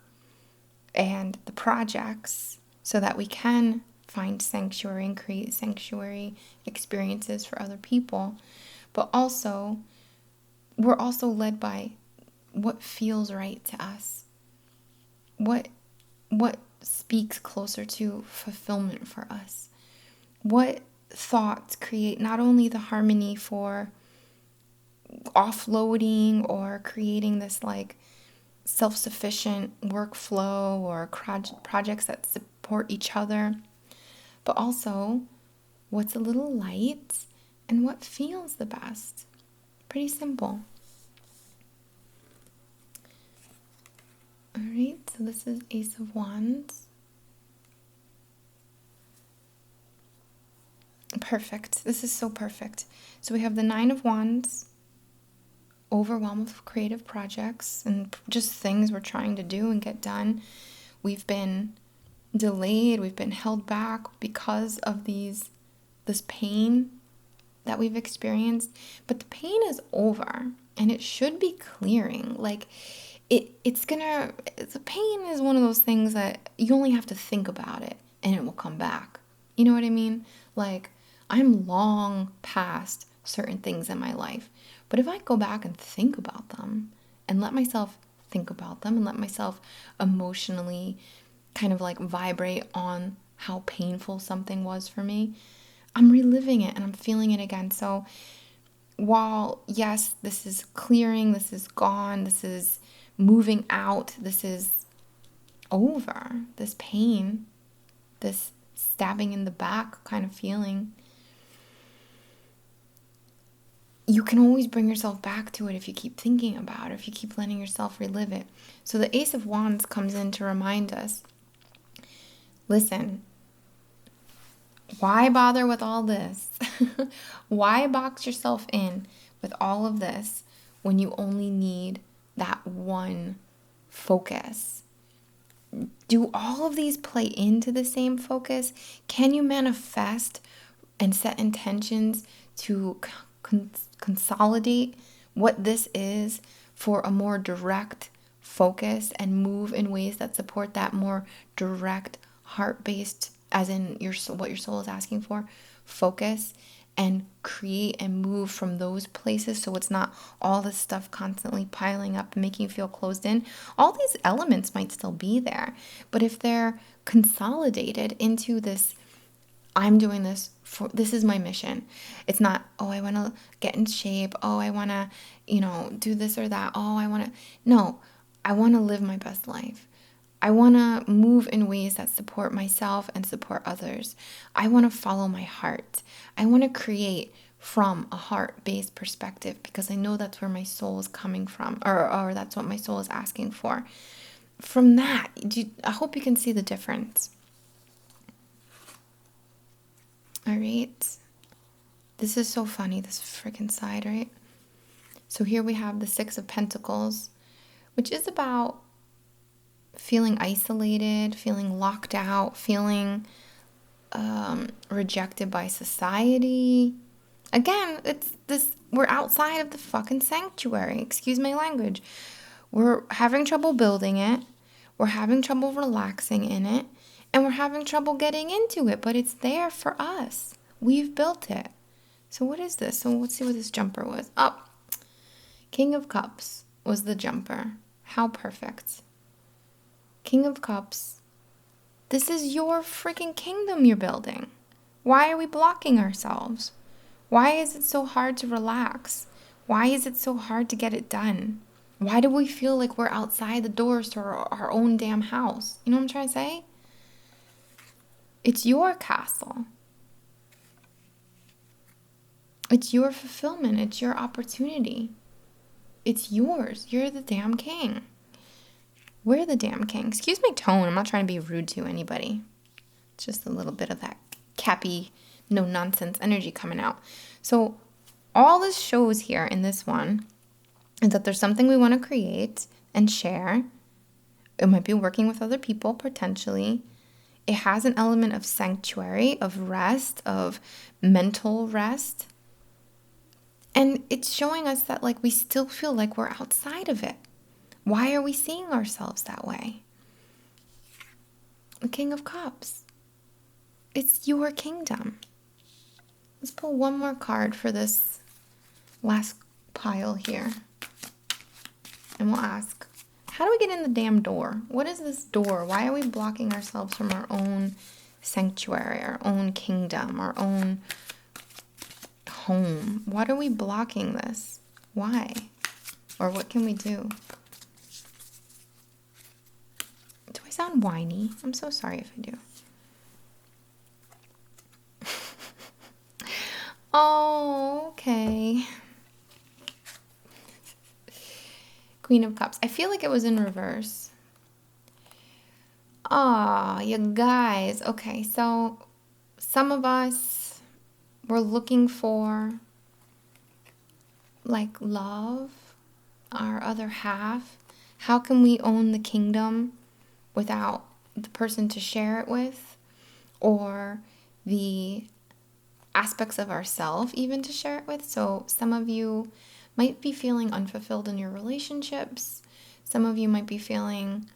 and the projects so that we can find sanctuary and create sanctuary experiences for other people, but also we're also led by what feels right to us, what speaks closer to fulfillment for us, what thoughts create not only the harmony for offloading or creating this like self-sufficient workflow or projects that support each other, but also what's a little light and what feels the best. Pretty simple. All right, so this is Ace of Wands. Perfect. This is so perfect. So we have the Nine of Wands, overwhelmed with creative projects and just things we're trying to do and get done. We've been delayed, we've been held back because of this pain that we've experienced, but the pain is over and it should be clearing. Like the pain is one of those things that you only have to think about it and it will come back. You know what I mean? Like I'm long past certain things in my life, but if I go back and think about them and let myself think about them and let myself emotionally kind of like vibrate on how painful something was for me, I'm reliving it and I'm feeling it again. So while, yes, this is clearing, this is gone, this is moving out, this is over, this pain, this stabbing in the back kind of feeling, you can always bring yourself back to it if you keep thinking about it, if you keep letting yourself relive it. So the Ace of Wands comes in to remind us, listen, why bother with all this? Why box yourself in with all of this when you only need that one focus? Do all of these play into the same focus? Can you manifest and set intentions to consolidate what this is for a more direct focus and move in ways that support that more direct heart-based, as in what your soul is asking for, focus, and create and move from those places so it's not all this stuff constantly piling up and making you feel closed in. All these elements might still be there, but if they're consolidated into this, I'm doing this for, this is my mission. It's not, oh, I want to get in shape. Oh, I want to, do this or that. Oh, no, I want to live my best life. I want to move in ways that support myself and support others. I want to follow my heart. I want to create from a heart-based perspective, because I know that's where my soul is coming from, or that's what my soul is asking for. From that, I hope you can see the difference. All right. This is so funny, this freaking side, right? So here we have the Six of Pentacles, which is about feeling isolated, feeling locked out, feeling rejected by society. Again, it's this, we're outside of the fucking sanctuary. Excuse my language. We're having trouble building it. We're having trouble relaxing in it. And we're having trouble getting into it. But it's there for us. We've built it. So what is this? So let's see what this jumper was. Oh, King of Cups was the jumper. How perfect. King of Cups. This is your freaking kingdom you're building. Why are we blocking ourselves? Why is it so hard to relax? Why is it so hard to get it done? Why do we feel like we're outside the doors to our own damn house? You know what I'm trying to say? It's your castle. It's your fulfillment. It's your opportunity. It's yours. You're the damn king. We're the damn king. Excuse my tone. I'm not trying to be rude to anybody. It's just a little bit of that cappy, no nonsense energy coming out. So all this shows here in this one is that there's something we want to create and share. It might be working with other people potentially. It has an element of sanctuary, of rest, of mental rest. And it's showing us that like we still feel like we're outside of it. Why are we seeing ourselves that way? The King of Cups. It's your kingdom. Let's pull one more card for this last pile here. And we'll ask, how do we get in the damn door? What is this door? Why are we blocking ourselves from our own sanctuary, our own kingdom, our own home? What are we blocking this? Why? Or what can we do? Do I sound whiny? I'm so sorry if I do. Oh, okay. Queen of Cups. I feel like it was in reverse. Ah, you guys. Okay, so some of us were looking for like love, our other half. How can we own the kingdom without the person to share it with, or the aspects of ourselves even to share it with? So some of you might be feeling unfulfilled in your relationships. Some of you might be feeling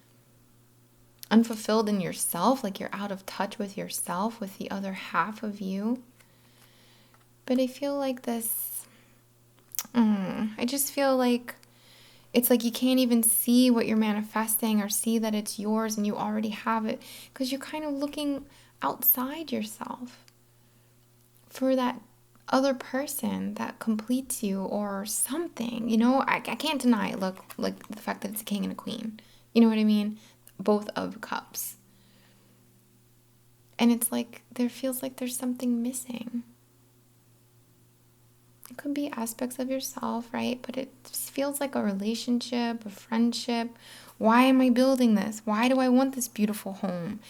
unfulfilled in yourself, like you're out of touch with yourself, with the other half of you. But I feel like this, I just feel like it's like you can't even see what you're manifesting or see that it's yours and you already have it, because you're kind of looking outside yourself for that other person that completes you or something. You know, I can't deny it. Look, like the fact that it's a king and a queen. You know what I mean? Both of cups. And it's like there feels like there's something missing. It could be aspects of yourself, right? But it just feels like a relationship, a friendship. Why am I building this? Why do I want this beautiful home?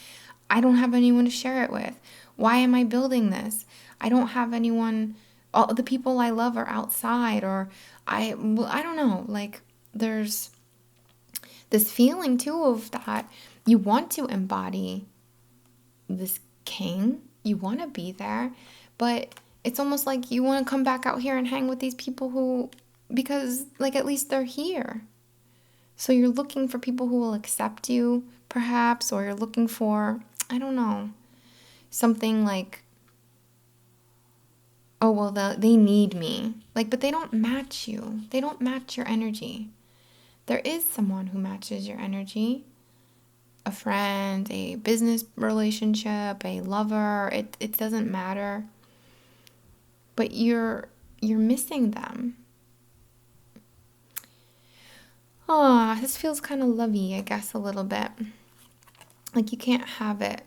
I don't have anyone to share it with. Why am I building this? I don't have anyone. All the people I love are outside, or I don't know. Like there's this feeling too of that you want to embody this king. You want to be there, but it's almost like you want to come back out here and hang with these people who, because like at least they're here. So you're looking for people who will accept you, perhaps, or you're looking for, I don't know, something like, oh, well, they need me. Like, but they don't match you. They don't match your energy. There is someone who matches your energy. A friend, a business relationship, a lover. It doesn't matter. But you're missing them. Oh, this feels kind of lovey, I guess, a little bit. Like you can't have it.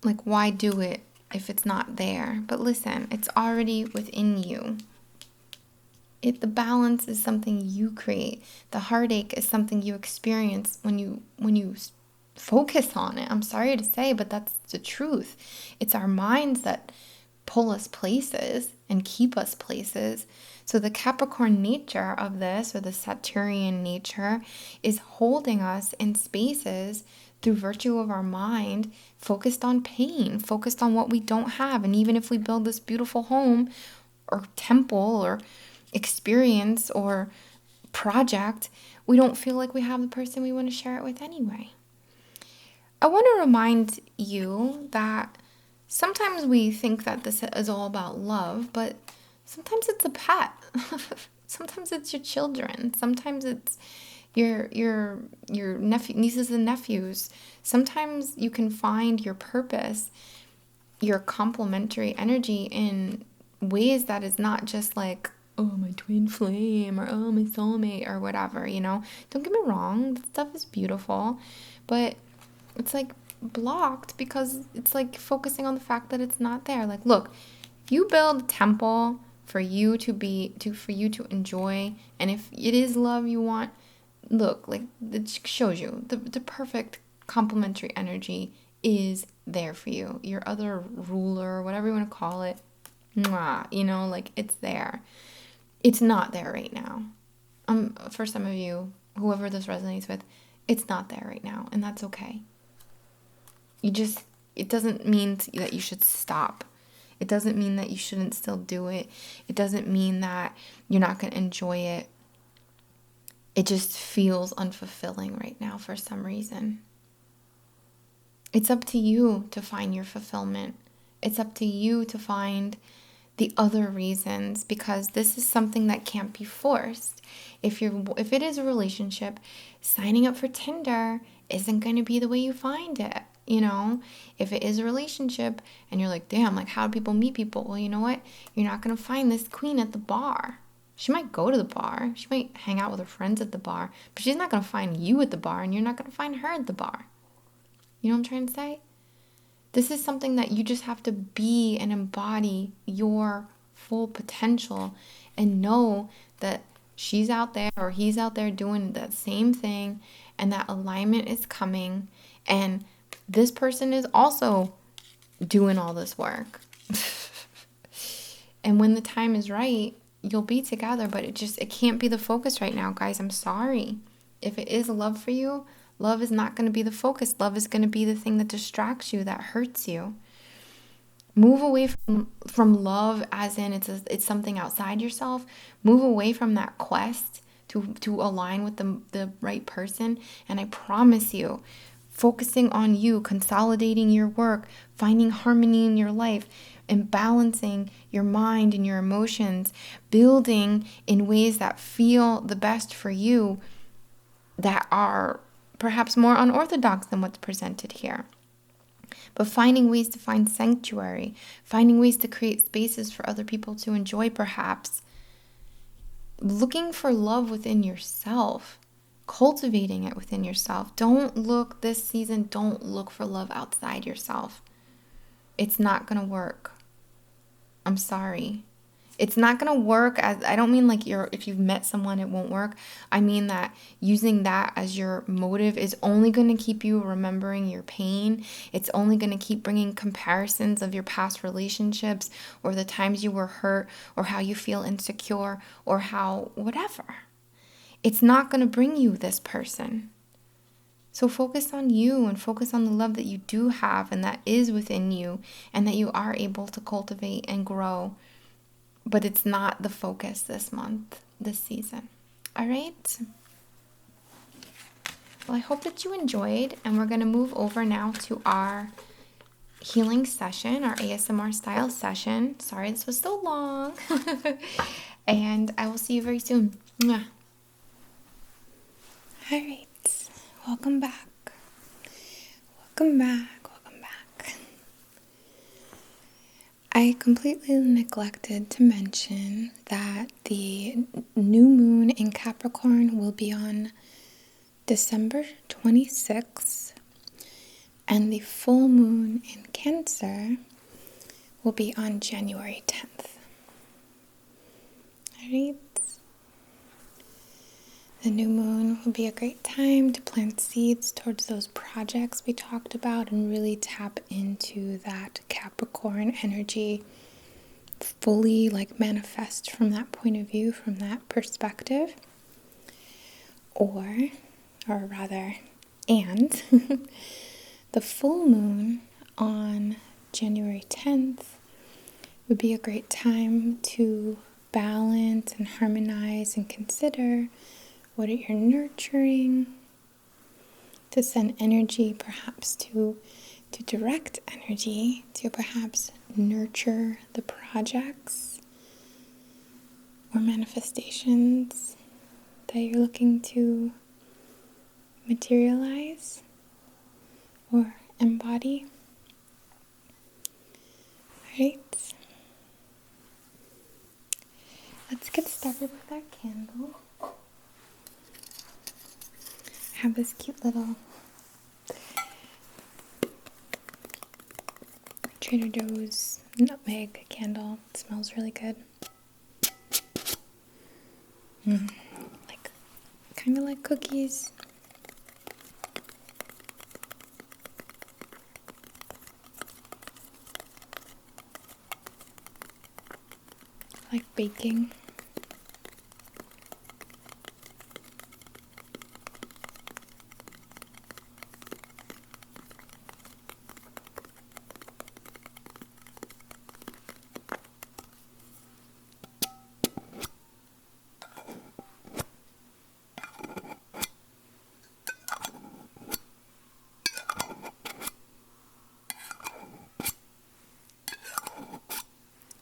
Like, why do it if it's not there? But listen, it's already within you. The balance is something you create. The heartache is something you experience when you focus on it. I'm sorry to say, but that's the truth. It's our minds that pull us places and keep us places. So the Capricorn nature of this, or the Saturnian nature, is holding us in spaces through virtue of our mind, focused on pain, focused on what we don't have. And even if we build this beautiful home or temple or experience or project, we don't feel like we have the person we want to share it with anyway. I want to remind you that sometimes we think that this is all about love, but sometimes it's a pet. Sometimes it's your children. Sometimes it's your nieces and nephews. Sometimes you can find your purpose, your complementary energy in ways that is not just like, oh, my twin flame, or oh, my soulmate, or whatever, Don't get me wrong, that stuff is beautiful, but it's like blocked because it's like focusing on the fact that it's not there. Like, look, if you build a temple for you for you to enjoy, and if it is love you want, look, like, it shows you the perfect complementary energy is there for you. Your other ruler, whatever you want to call it, like, it's there. It's not there right now. For some of you, whoever this resonates with, it's not there right now, and that's okay. It doesn't mean that you should stop. It doesn't mean that you shouldn't still do it. It doesn't mean that you're not going to enjoy it. It just feels unfulfilling right now for some reason. It's up to you to find your fulfillment. It's up to you to find the other reasons, because this is something that can't be forced. If it is a relationship, signing up for Tinder isn't going to be the way you find it. If it is a relationship and you're like, damn, like, how do people meet people? Well, you know what? You're not going to find this queen at the bar. She might go to the bar. She might hang out with her friends at the bar, but she's not going to find you at the bar, and you're not going to find her at the bar. You know what I'm trying to say? This is something that you just have to be and embody your full potential and know that she's out there or he's out there doing that same thing, and that alignment is coming, and this person is also doing all this work. And when the time is right, you'll be together, but it can't be the focus right now, guys. I'm sorry. If it is love for you, love is not going to be the focus. Love is going to be the thing that distracts you, that hurts you. Move away from love as in it's something outside yourself. Move away from that quest to align with the right person. And I promise you, focusing on you, consolidating your work, finding harmony in your life, and balancing your mind and your emotions, building in ways that feel the best for you, that are perhaps more unorthodox than what's presented here. But finding ways to find sanctuary, finding ways to create spaces for other people to enjoy, perhaps. Looking for love within yourself, cultivating it within yourself. This season, don't look for love outside yourself. It's not going to work. I'm sorry. It's not going to work. I don't mean like if you've met someone, it won't work. I mean that using that as your motive is only going to keep you remembering your pain. It's only going to keep bringing comparisons of your past relationships, or the times you were hurt, or how you feel insecure, or how whatever. It's not going to bring you this person. So focus on you and focus on the love that you do have and that is within you and that you are able to cultivate and grow. But it's not the focus this month, this season. All right? Well, I hope that you enjoyed, and we're going to move over now to our healing session, our ASMR style session. Sorry this was so long. And I will see you very soon. Mwah. All right. Welcome back. Welcome back. Welcome back. I completely neglected to mention that the new moon in Capricorn will be on December 26th, and the full moon in Cancer will be on January 10th. All right. The new moon will be a great time to plant seeds towards those projects we talked about and really tap into that Capricorn energy, fully like manifest from that point of view, from that perspective. Or rather, and the full moon on January 10th would be a great time to balance and harmonize and consider what you're nurturing, to send energy perhaps to direct energy to perhaps nurture the projects or manifestations that you're looking to materialize or embody. Alright, let's get started with our candle. I have this cute little Trader Joe's nutmeg candle. It smells really good. Like, kind of like cookies. Like baking.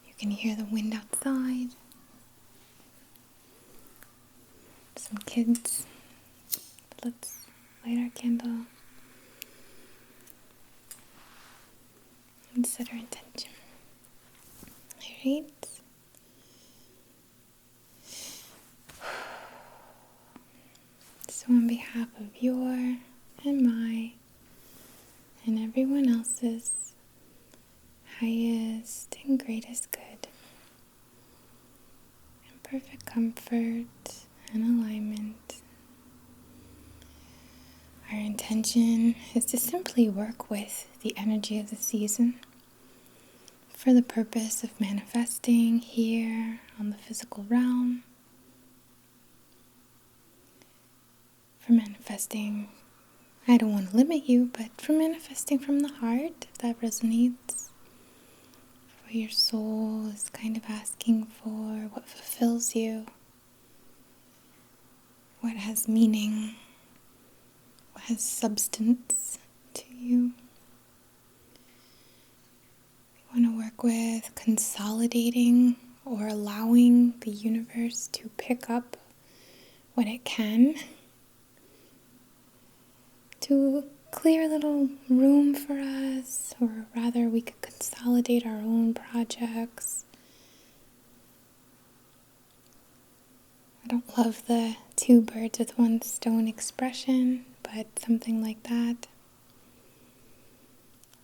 You can hear the wind outside. Some kids. Let's light our candle and set our intention. Alright. So on behalf of your and my and everyone else's highest and greatest good and perfect comfort and alignment, our intention is to simply work with the energy of the season for the purpose of manifesting here on the physical realm, for manifesting, I don't want to limit you, but for manifesting from the heart, if that resonates, what your soul is kind of asking for, what fulfills you, what has meaning, what has substance to you. We want to work with consolidating or allowing the universe to pick up what it can, to clear a little room for us, or rather we could consolidate our own projects. I don't love the two birds with one stone expression, but something like that.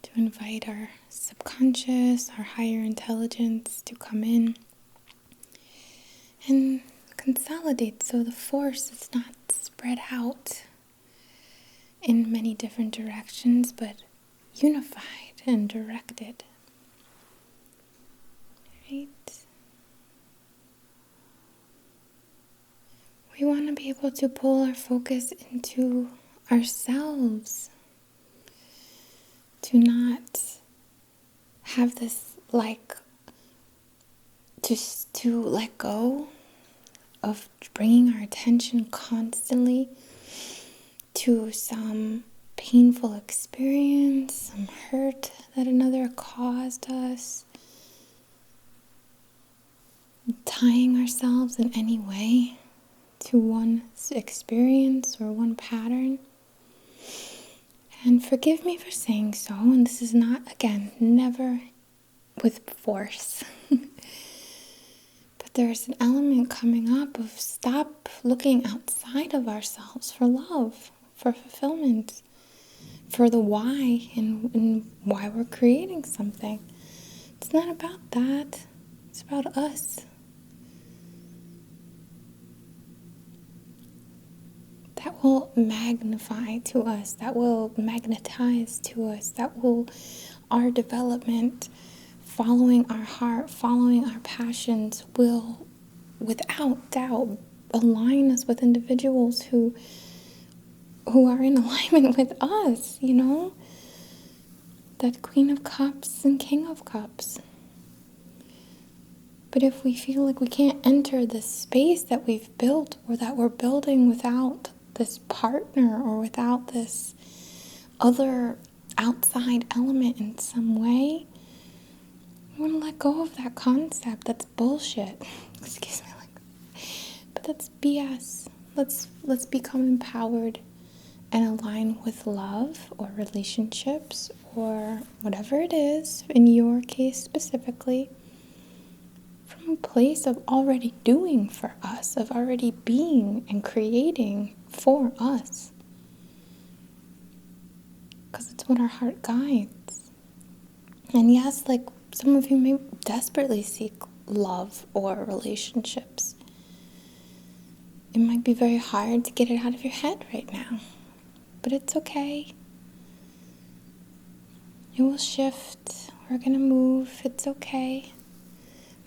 To invite our subconscious, our higher intelligence to come in and consolidate so the force is not spread out in many different directions, but unified and directed. Right? We want to be able to pull our focus into ourselves, to not have this just to let go of bringing our attention constantly to some painful experience, some hurt that another caused us, tying ourselves in any way to one experience or one pattern. And forgive me for saying so, and this is not, again, never with force. But there's an element coming up of stop looking outside of ourselves for love, for fulfillment, for the why and why we're creating something. It's not about that. It's about us. will magnify to us, that will magnetize to us, that will, our development, following our heart, following our passions, will without doubt align us with individuals who are in alignment with us, you know? That Queen of Cups and King of Cups. But if we feel like we can't enter this space that we've built, or that we're building without this partner, or without this other outside element in some way, we want to let go of that concept. That's bullshit. Excuse me. But that's BS. Let's become empowered and align with love or relationships or whatever it is, in your case specifically, from a place of already doing for us, of already being and creating for us. Because it's what our heart guides. And yes, like some of you may desperately seek love or relationships. It might be very hard to get it out of your head right now, but it's okay. It will shift. We're gonna move. It's okay.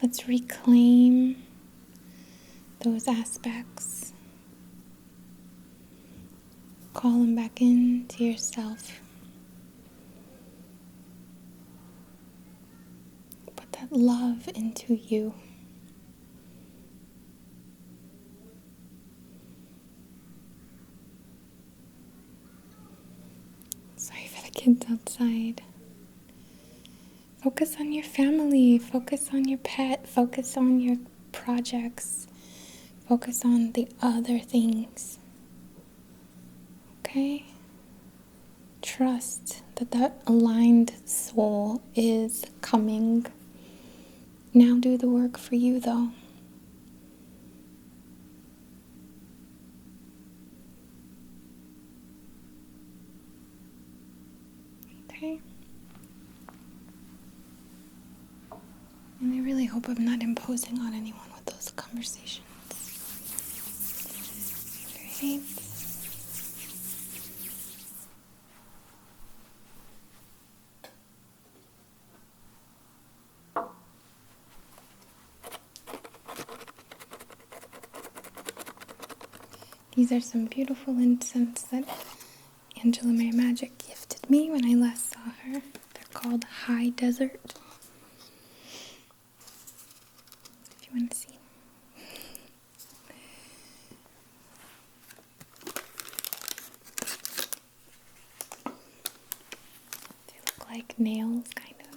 Let's reclaim those aspects. Call them back into yourself. Put that love into you. Sorry for the kids outside. Focus on your family, focus on your pet, focus on your projects, focus on the other things. Okay? Trust that aligned soul is coming. Now do the work for you, though. Okay? And I really hope I'm not imposing on anyone with those conversations. Right? These are some beautiful incense that Angela May Magic gifted me when I last saw her. They're called High Desert. If you want to see. They look like nails, kind of.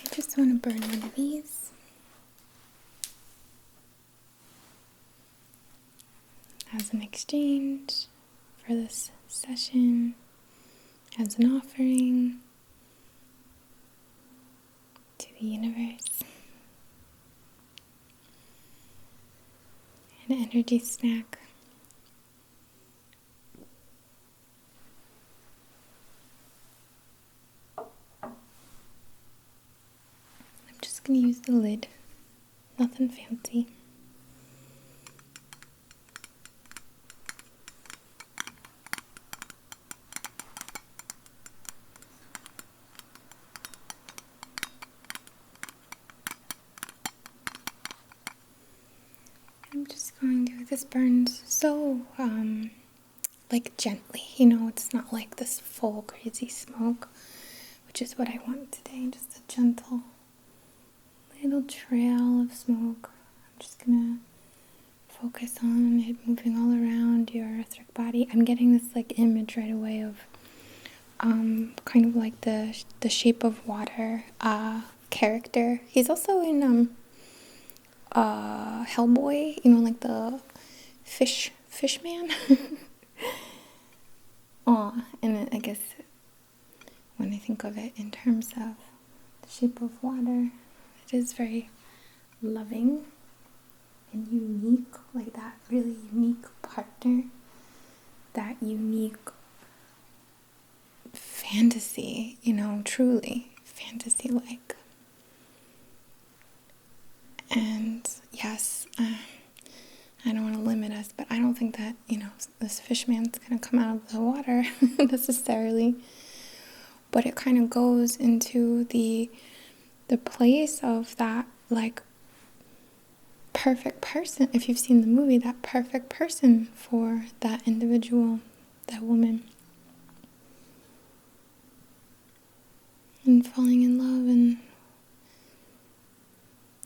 I just want to burn one of these as an exchange for this session, as an offering to the universe. An energy snack. I'm just going to use the lid, nothing fancy. I'm just going to, this burns so, like gently, you know, it's not like this full crazy smoke, which is what I want today, just a gentle little trail of smoke. I'm just gonna focus on it moving all around your etheric body. I'm getting this like image right away of kind of like the Shape of Water character. He's also in Hellboy, you know, like the fish man. Aw, and I guess when I think of it in terms of the Shape of Water, it is very loving. and unique, like that really unique partner, that unique fantasy, truly fantasy-like. And yes, I don't want to limit us, but I don't think that, this fish man's going to come out of the water necessarily. But it kind of goes into the place of that, like, perfect person. If you've seen the movie, that perfect person for that individual, that woman. And falling in love in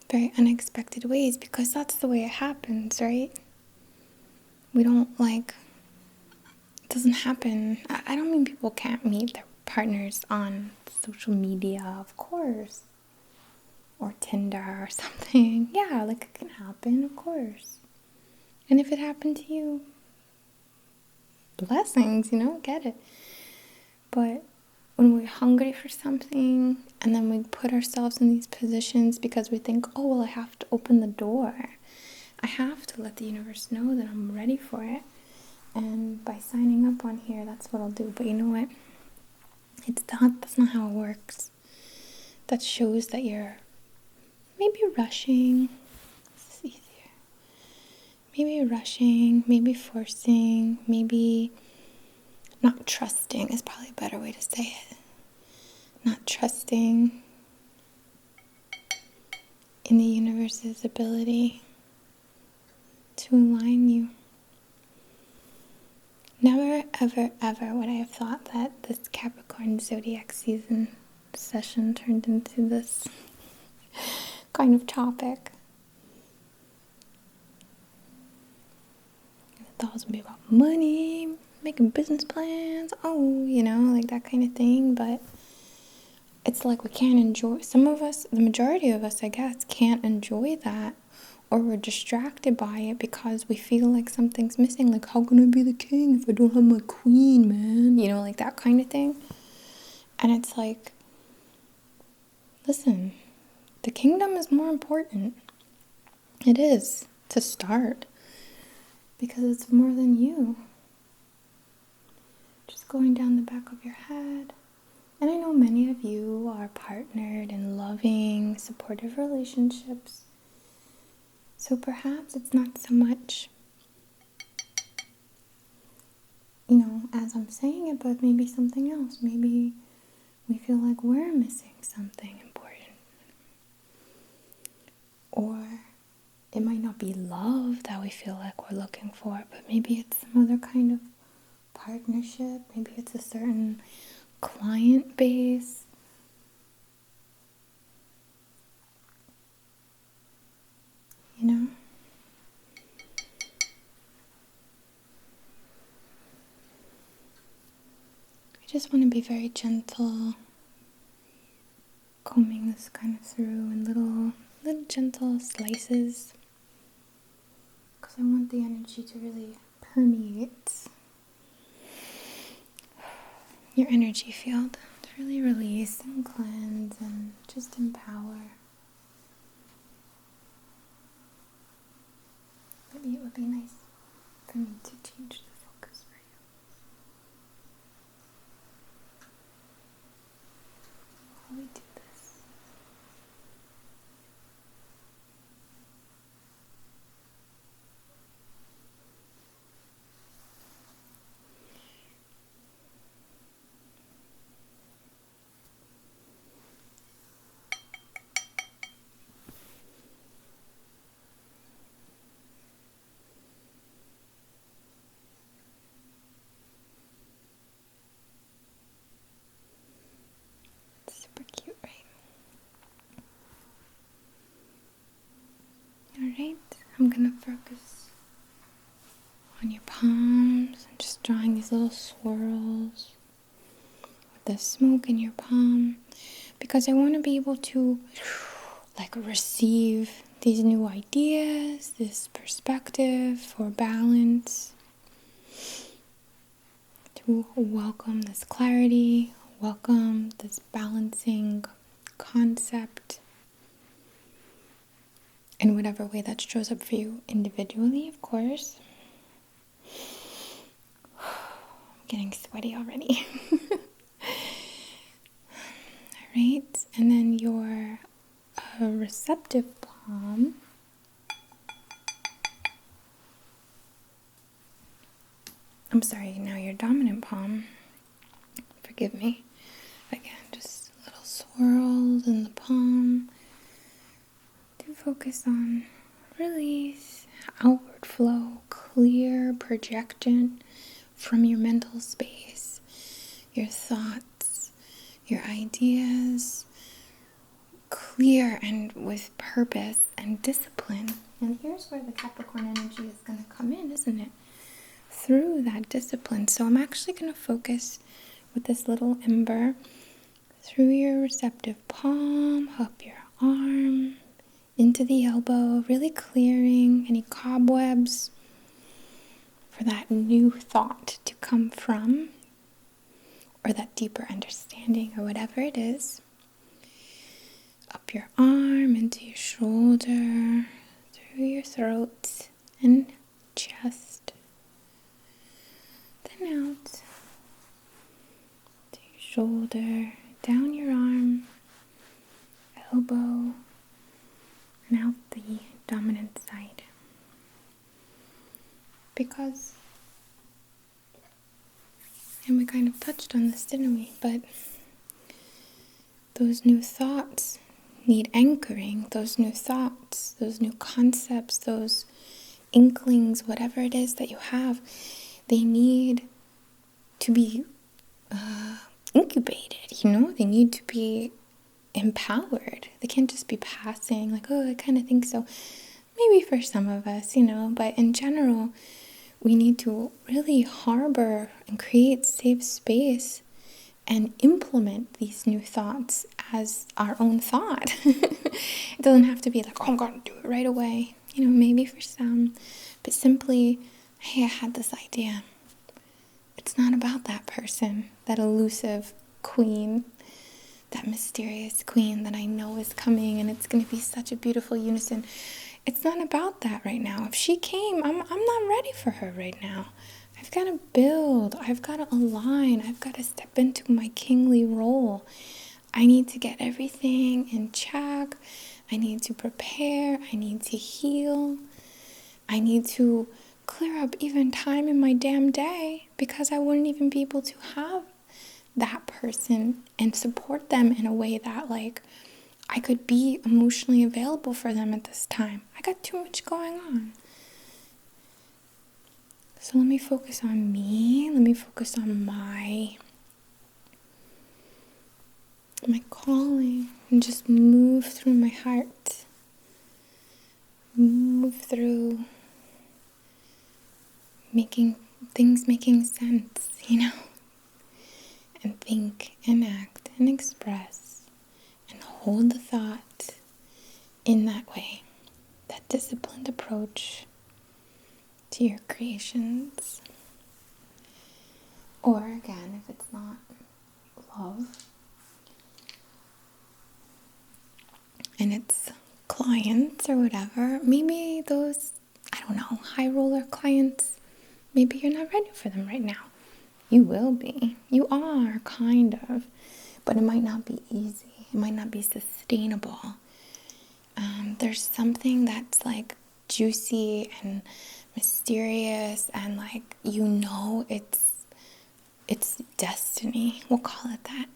very unexpected ways, because that's the way it happens, right? We don't, it doesn't happen. I don't mean people can't meet their partners on social media, of course, or Tinder or something. Yeah, it can happen, of course. And if it happened to you, blessings, get it. But when we're hungry for something and then we put ourselves in these positions because we think, oh, well, I have to open the door. I have to let the universe know that I'm ready for it. And by signing up on here, that's what I'll do. But you know what? That's not how it works. That shows that you're maybe rushing. This is easier. Maybe rushing, maybe forcing, maybe not trusting is probably a better way to say it. Not trusting in the universe's ability to align you. Never, ever, ever would I have thought that this Capricorn Zodiac session turned into this kind of topic. I thought it was going to be about money, making business plans, that kind of thing, but it's like we can't enjoy, some of us, the majority of us, I guess, can't enjoy that, or we're distracted by it because we feel like something's missing, like, how can I be the king if I don't have my queen, man? That kind of thing. And it's like, listen, the kingdom is more important. It is, to start, because it's more than you. Just going down the back of your head. And I know many of you are partnered in loving, supportive relationships. So perhaps it's not so much, as I'm saying it, but maybe something else. Maybe we feel like we're missing something important. Or it might not be love that we feel like we're looking for, but maybe it's some other kind of partnership. Maybe it's a certain client base. I just want to be very gentle, combing this kind of through in little gentle slices, because I want the energy to really permeate your energy field, to really release and cleanse and just empower. Maybe it would be nice for me to change the focus for you. While we do this. Super cute, right? Alright, I'm gonna focus on your palms and just drawing these little swirls with the smoke in your palm, because I want to be able to receive these new ideas, this perspective for balance, to welcome this clarity, welcome this balancing concept. in whatever way that shows up for you individually, of course. I'm getting sweaty already. Alright, and then your receptive palm. I'm sorry, now your dominant palm. Forgive me. Again, just little swirls in the palm. To focus on release, outward flow, clear projection from your mental space, your thoughts, your ideas, clear and with purpose and discipline. And here's where the Capricorn energy is going to come in, isn't it? Through that discipline. So I'm actually going to focus with this little ember through your receptive palm, up your arm, into the elbow, really clearing any cobwebs for that new thought to come from, or that deeper understanding, or whatever it is. Up your arm, into your shoulder, through your throat and chest. Then out to your shoulder, down your arm, elbow, and out the dominant side. Because, and we kind of touched on this, didn't we? But those new thoughts need anchoring. Those new thoughts, those new concepts, those inklings, whatever it is that you have, they need to be incubated, They need to be empowered. They can't just be passing, like, oh, I kind of think so. Maybe for some of us, but in general, we need to really harbor and create safe space and implement these new thoughts as our own thought. It doesn't have to be like, oh, I'm going to do it right away. Maybe for some, but simply, hey, I had this idea. It's not about that person, that elusive queen, that mysterious queen that I know is coming and it's going to be such a beautiful unison. It's not about that right now. If she came, I'm not ready for her right now. I've got to build. I've got to align. I've got to step into my kingly role. I need to get everything in check. I need to prepare. I need to heal. I need to clear up even time in my damn day, because I wouldn't even be able to have that person and support them in a way that, like, I could be emotionally available for them at this time. I got too much going on. So let me focus on me. Let me focus on my calling, and just move through my heart. Move through making sense, and think and act and express and hold the thought in that way, that disciplined approach to your creations. Or again, if it's not love and it's clients or whatever, maybe those, high roller clients, maybe you're not ready for them right now. You will be. You are, kind of. But it might not be easy. It might not be sustainable. There's something that's like juicy and mysterious and like, it's destiny. We'll call it that.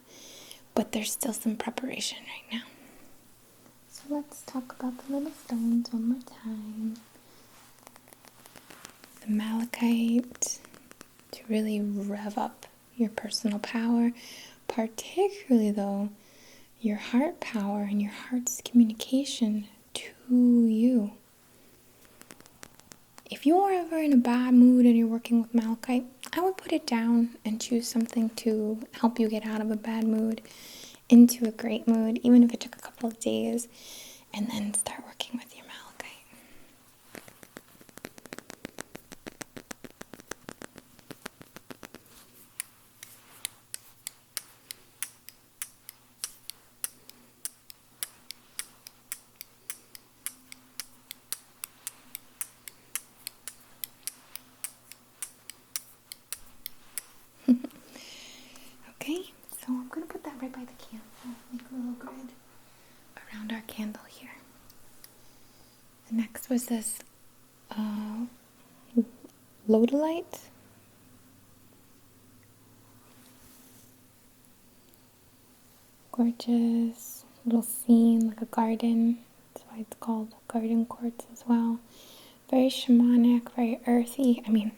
But there's still some preparation right now. So let's talk about the little stones one more time. The malachite, to really rev up your personal power, particularly though your heart power and your heart's communication to you. If you are ever in a bad mood and you're working with malachite, I would put it down and choose something to help you get out of a bad mood into a great mood, even if it took a couple of days, and then start working with your malachite. around our candle here. The next was this lodolite. Gorgeous little scene, like a garden. That's why it's called garden quartz as well. Very shamanic, very earthy. I mean,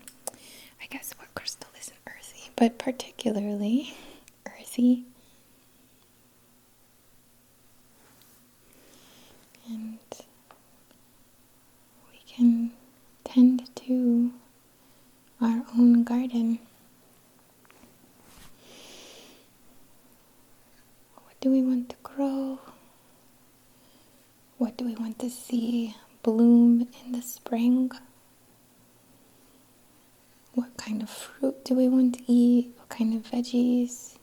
I guess what crystal isn't earthy, but particularly earthy. And we can tend to our own garden. What do we want to grow? What do we want to see bloom in the spring? What kind of fruit do we want to eat? What kind of veggies?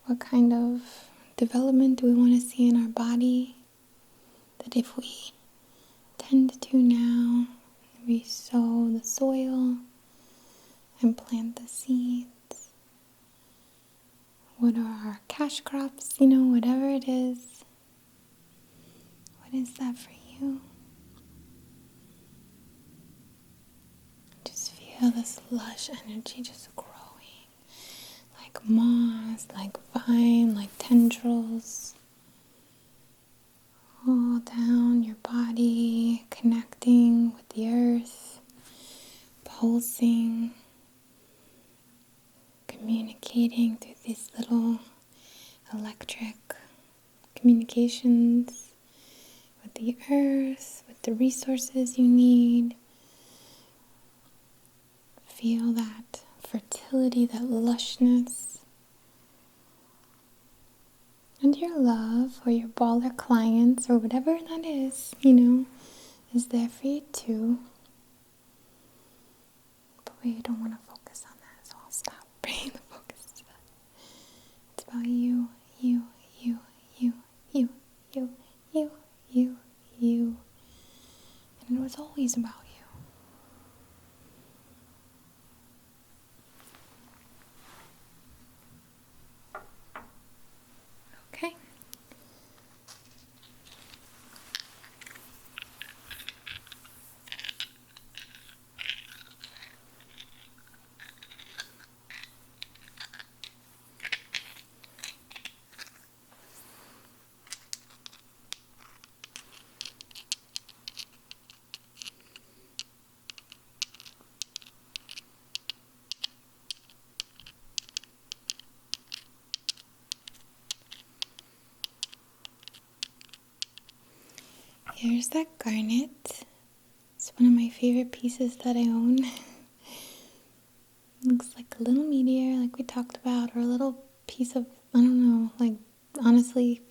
What kind of development do we want to see in our body? That if we tend to now, we sow the soil and plant the seeds. What are our cash crops? Whatever it is. What is that for you? Just feel this lush energy just growing. Like moss, like vine, like tendrils. All down your body, connecting with the earth, pulsing, communicating through these little electric communications with the earth, with the resources you need. Feel that fertility, that lushness. And your love or your baller clients or whatever that is, is there for you too. But we don't want to focus on that, so I'll stop bringing the focus to that. It's about you, you, you, you, you, you, you, you, you. And it was always about you. Okay. Here's that garnet. It's one of my favorite pieces that I own. Looks like a little meteor, like we talked about, or a little piece of, I don't know, like, honestly,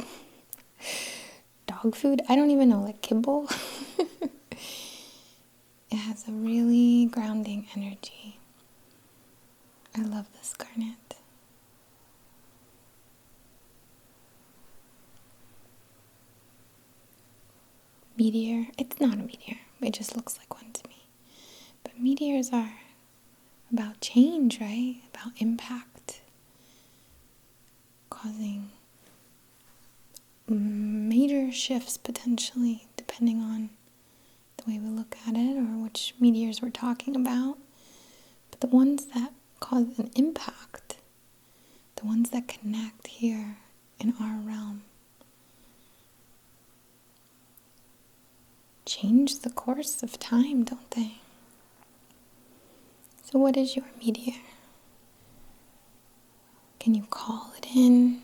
dog food. I don't even know, like kibble. It has a really grounding energy. I love this garnet. Meteor. It's not a meteor. It just looks like one to me. But meteors are about change, right? About impact. Causing major shifts potentially, depending on the way we look at it or which meteors we're talking about. But the ones that cause an impact, the ones that connect here in our realm, change the course of time, don't they? So what is your meteor? Can you call it in?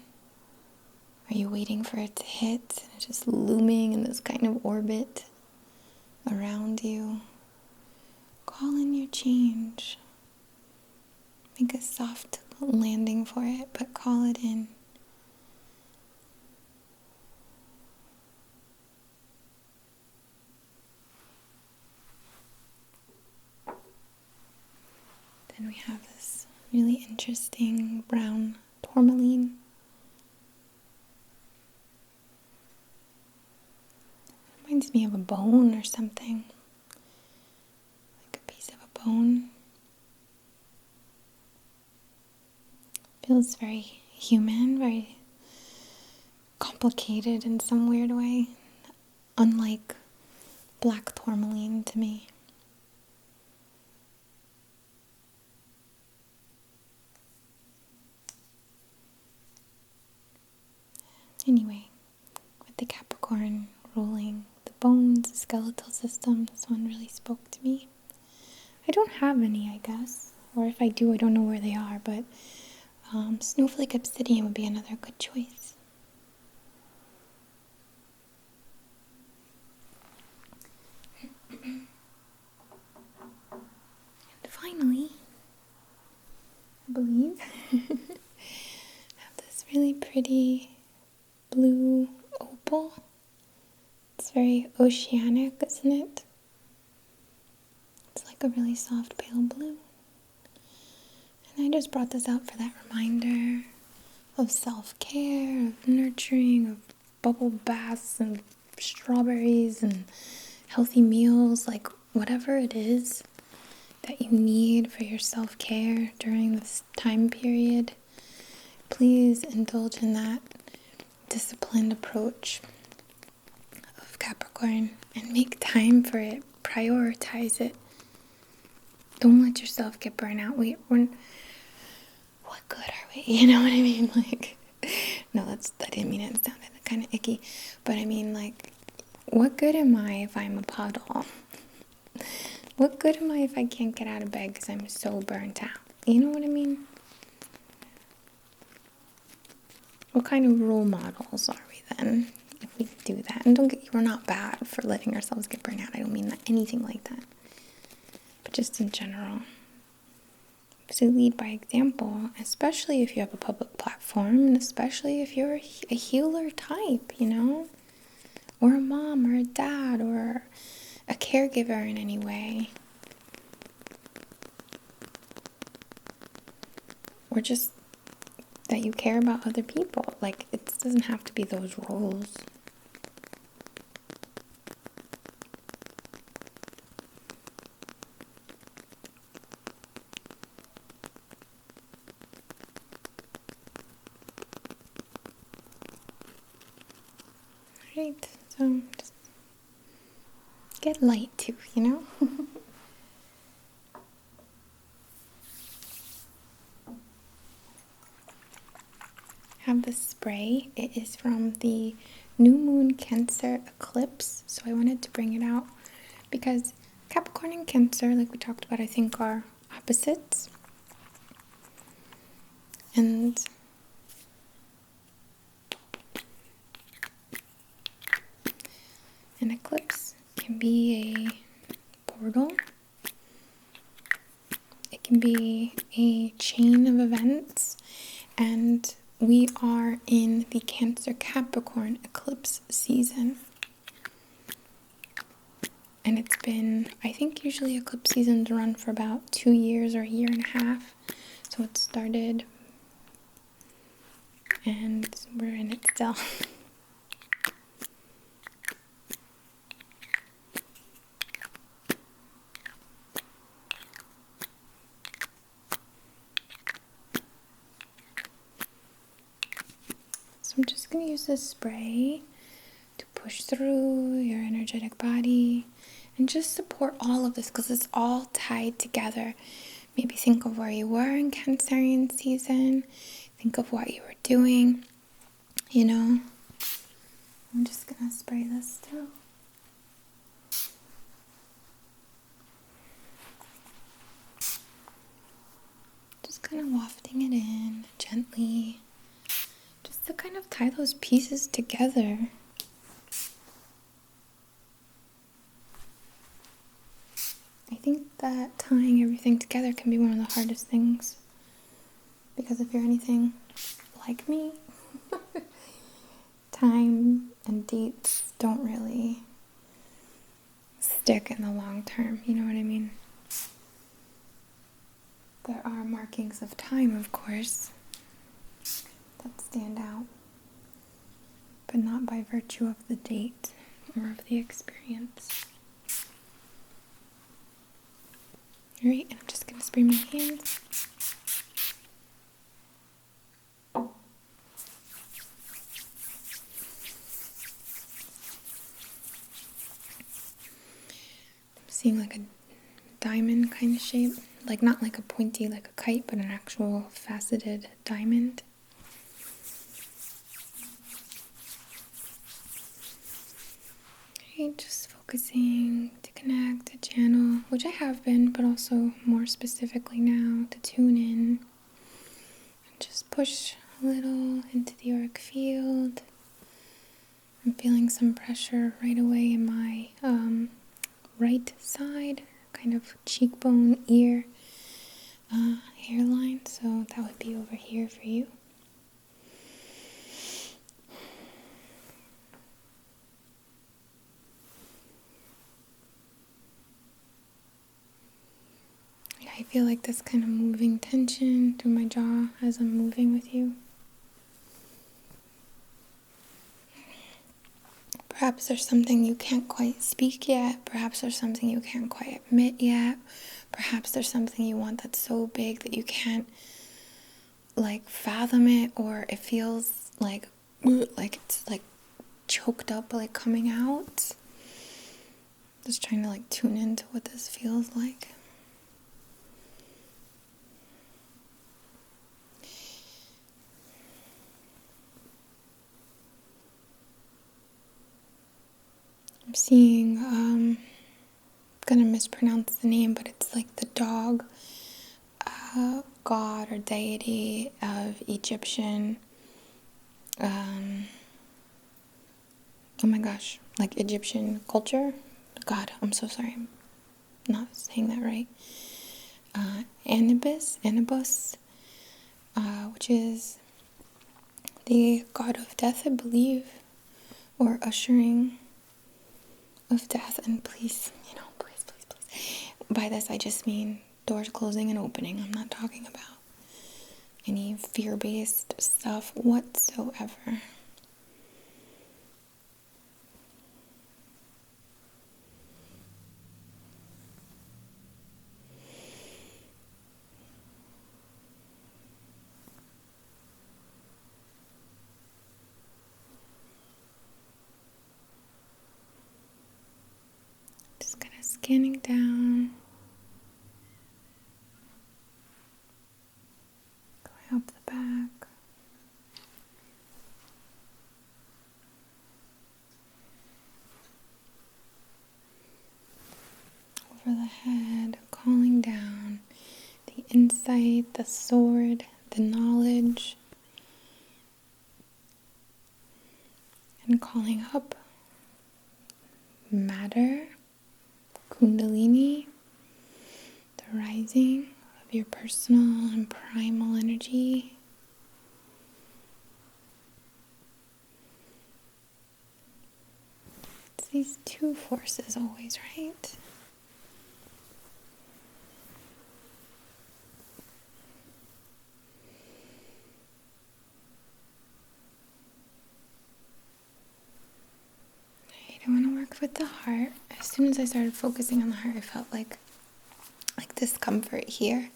Are you waiting for it to hit and it's just looming in this kind of orbit around you? Call in your change. Make a soft landing for it, but call it in. Then we have this really interesting brown tourmaline. Reminds me of a bone or something. Like a piece of a bone. Feels very human, very complicated in some weird way, unlike black tourmaline to me. Anyway, with the Capricorn ruling the bones, the skeletal system, this one really spoke to me. I don't have any, I guess. Or if I do, I don't know where they are, but snowflake obsidian would be another good choice. And finally, I believe, I have this really pretty blue opal. It's very oceanic, isn't it? It's like a really soft pale blue. And I just brought this out for that reminder of self-care, of nurturing, of bubble baths and strawberries and healthy meals, like whatever it is that you need for your self-care during this time period. Please indulge in that disciplined approach of Capricorn and make time for it. Prioritize it. Don't let yourself get burnt out. What good are we? You know what I mean? Like, no, I didn't mean it. It sounded kind of icky. But I mean, like, what good am I if I'm a puddle? What good am I if I can't get out of bed because I'm so burnt out? You know what I mean? What kind of role models are we then if we do that? And we're not bad for letting ourselves get burnt out. I don't mean that, anything like that. But just in general. So lead by example, especially if you have a public platform, and especially if you're a healer type, you know? Or a mom, or a dad, or a caregiver in any way. Or just that you care about other people. Like, it doesn't have to be those roles. Right, so just get light too, you know? Have this spray. It is from the New Moon Cancer Eclipse, so I wanted to bring it out because Capricorn and Cancer, like we talked about, I think are opposites. And an eclipse can be a portal. It can be a chain of events, and we are in the Cancer Capricorn eclipse season. And it's been, I think usually eclipse seasons run for about 2 years or a year and a half. So it started, and we're in it still. So I'm just going to use this spray to push through your energetic body and just support all of this because it's all tied together. Maybe think of where you were in Cancerian season. Think of what you were doing, you know. I'm just going to spray this through. Just kind of wafting it in gently. Just to kind of tie those pieces together. I think that tying everything together can be one of the hardest things. Because if you're anything like me, time and dates don't really stick in the long term, you know what I mean? There are markings of time, of course, that stand out, but not by virtue of the date or of the experience. Alright, and I'm just going to spray my hands. seeing like a diamond kind of shape, like not like a pointy like a kite, but an actual faceted diamond. Okay, just focusing to connect, to channel, which I have been, but also more specifically now to tune in and just push a little into the auric field. I'm feeling some pressure right away in my right side, kind of cheekbone, ear, hairline, so that would be over here for you. I feel like this kind of moving tension through my jaw as I'm moving with you. Perhaps there's something you can't quite speak yet. Perhaps there's something you can't quite admit yet. Perhaps there's something you want that's so big that you can't like fathom it, or it feels like it's like choked up, like coming out. Just trying to like tune into what this feels like. I'm seeing, I'm gonna mispronounce the name, but it's like the dog god or deity of Egyptian, oh my gosh, like Egyptian culture. God, I'm so sorry, I'm not saying that right. Anubis, which is the god of death, I believe, or ushering of death. And please, please. By this, I just mean doors closing and opening. I'm not talking about any fear-based stuff whatsoever. Just kind of scanning down. Up the back, over the head, calling down the insight, the sword, the knowledge, and calling up matter, kundalini, the rising of your personal and primal energy. It's these two forces always, right? I want to work with the heart. As soon as I started focusing on the heart, I felt like discomfort here.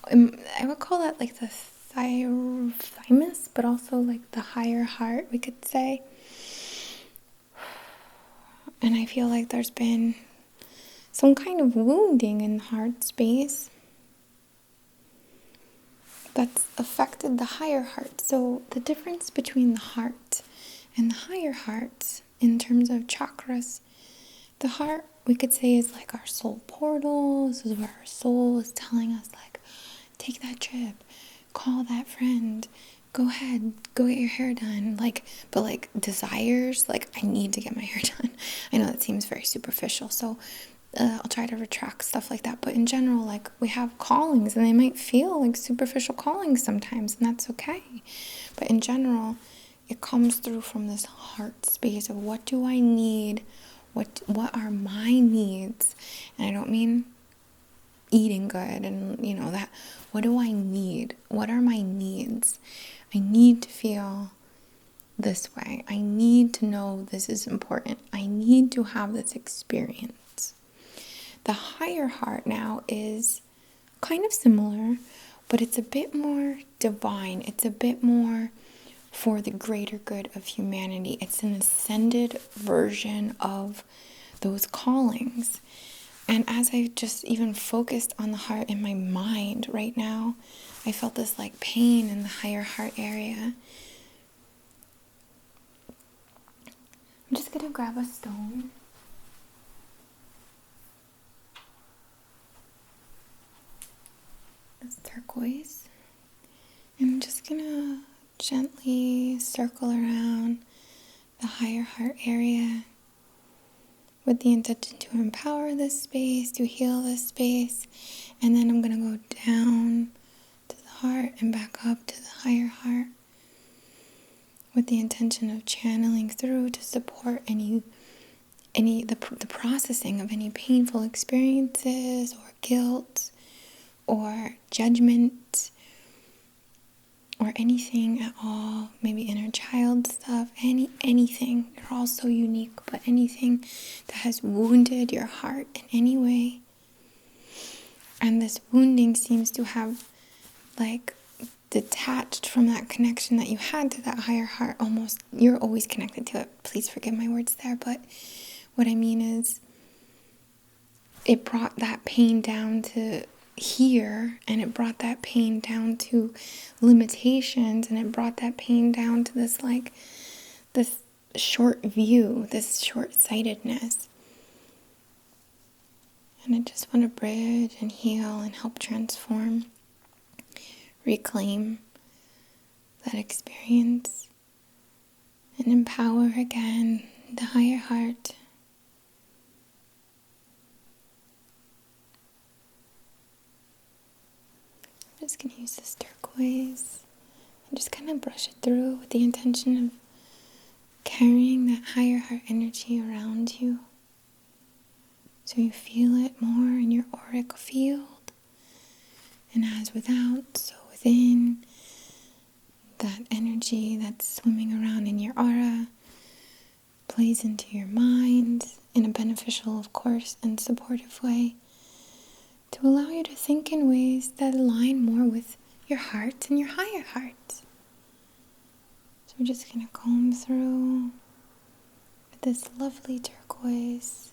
I would call that like the thymus, but also like the higher heart, we could say. And I feel like there's been some kind of wounding in the heart space that's affected the higher heart. So the difference between the heart and the higher heart in terms of chakras, the heart, we could say, is like our soul portal. This is where our soul is telling us, like, take that trip, call that friend, go ahead, go get your hair done. But desires, like, I need to get my hair done. I know that seems very superficial, so I'll try to retract stuff like that. But in general, like, we have callings, and they might feel like superficial callings sometimes, and that's okay. But in general, it comes through from this heart space of what do I need? What are my needs? And I don't mean eating good and that. What do I need? What are my needs? I need to feel this way. I need to know this is important. I need to have this experience. The higher heart now is kind of similar, but it's a bit more divine. It's a bit more for the greater good of humanity. It's an ascended version of those callings. And as I just even focused on the heart in my mind right now, I felt this like pain in the higher heart area. I'm just gonna grab a stone. It's turquoise. And I'm just gonna gently circle around the higher heart area with the intention to empower this space, to heal this space. And then I'm gonna go down to the heart and back up to the higher heart with the intention of channeling through to support the processing of any painful experiences or guilt or judgment or anything at all, maybe inner child stuff, anything. You're all so unique, but anything that has wounded your heart in any way. And this wounding seems to have like detached from that connection that you had to that higher heart. Almost, you're always connected to it. Please forgive my words there, but what I mean is it brought that pain down to here, and it brought that pain down to limitations, and it brought that pain down to this short view, this short-sightedness. And I just want to bridge and heal and help transform, reclaim that experience, and empower again the higher heart. I'm just going to use this turquoise and just kind of brush it through with the intention of carrying that higher heart energy around you, so you feel it more in your auric field. And as without, so within, that energy that's swimming around in your aura plays into your mind in a beneficial, of course, and supportive way, to allow you to think in ways that align more with your heart and your higher heart. So we're just going to comb through with this lovely turquoise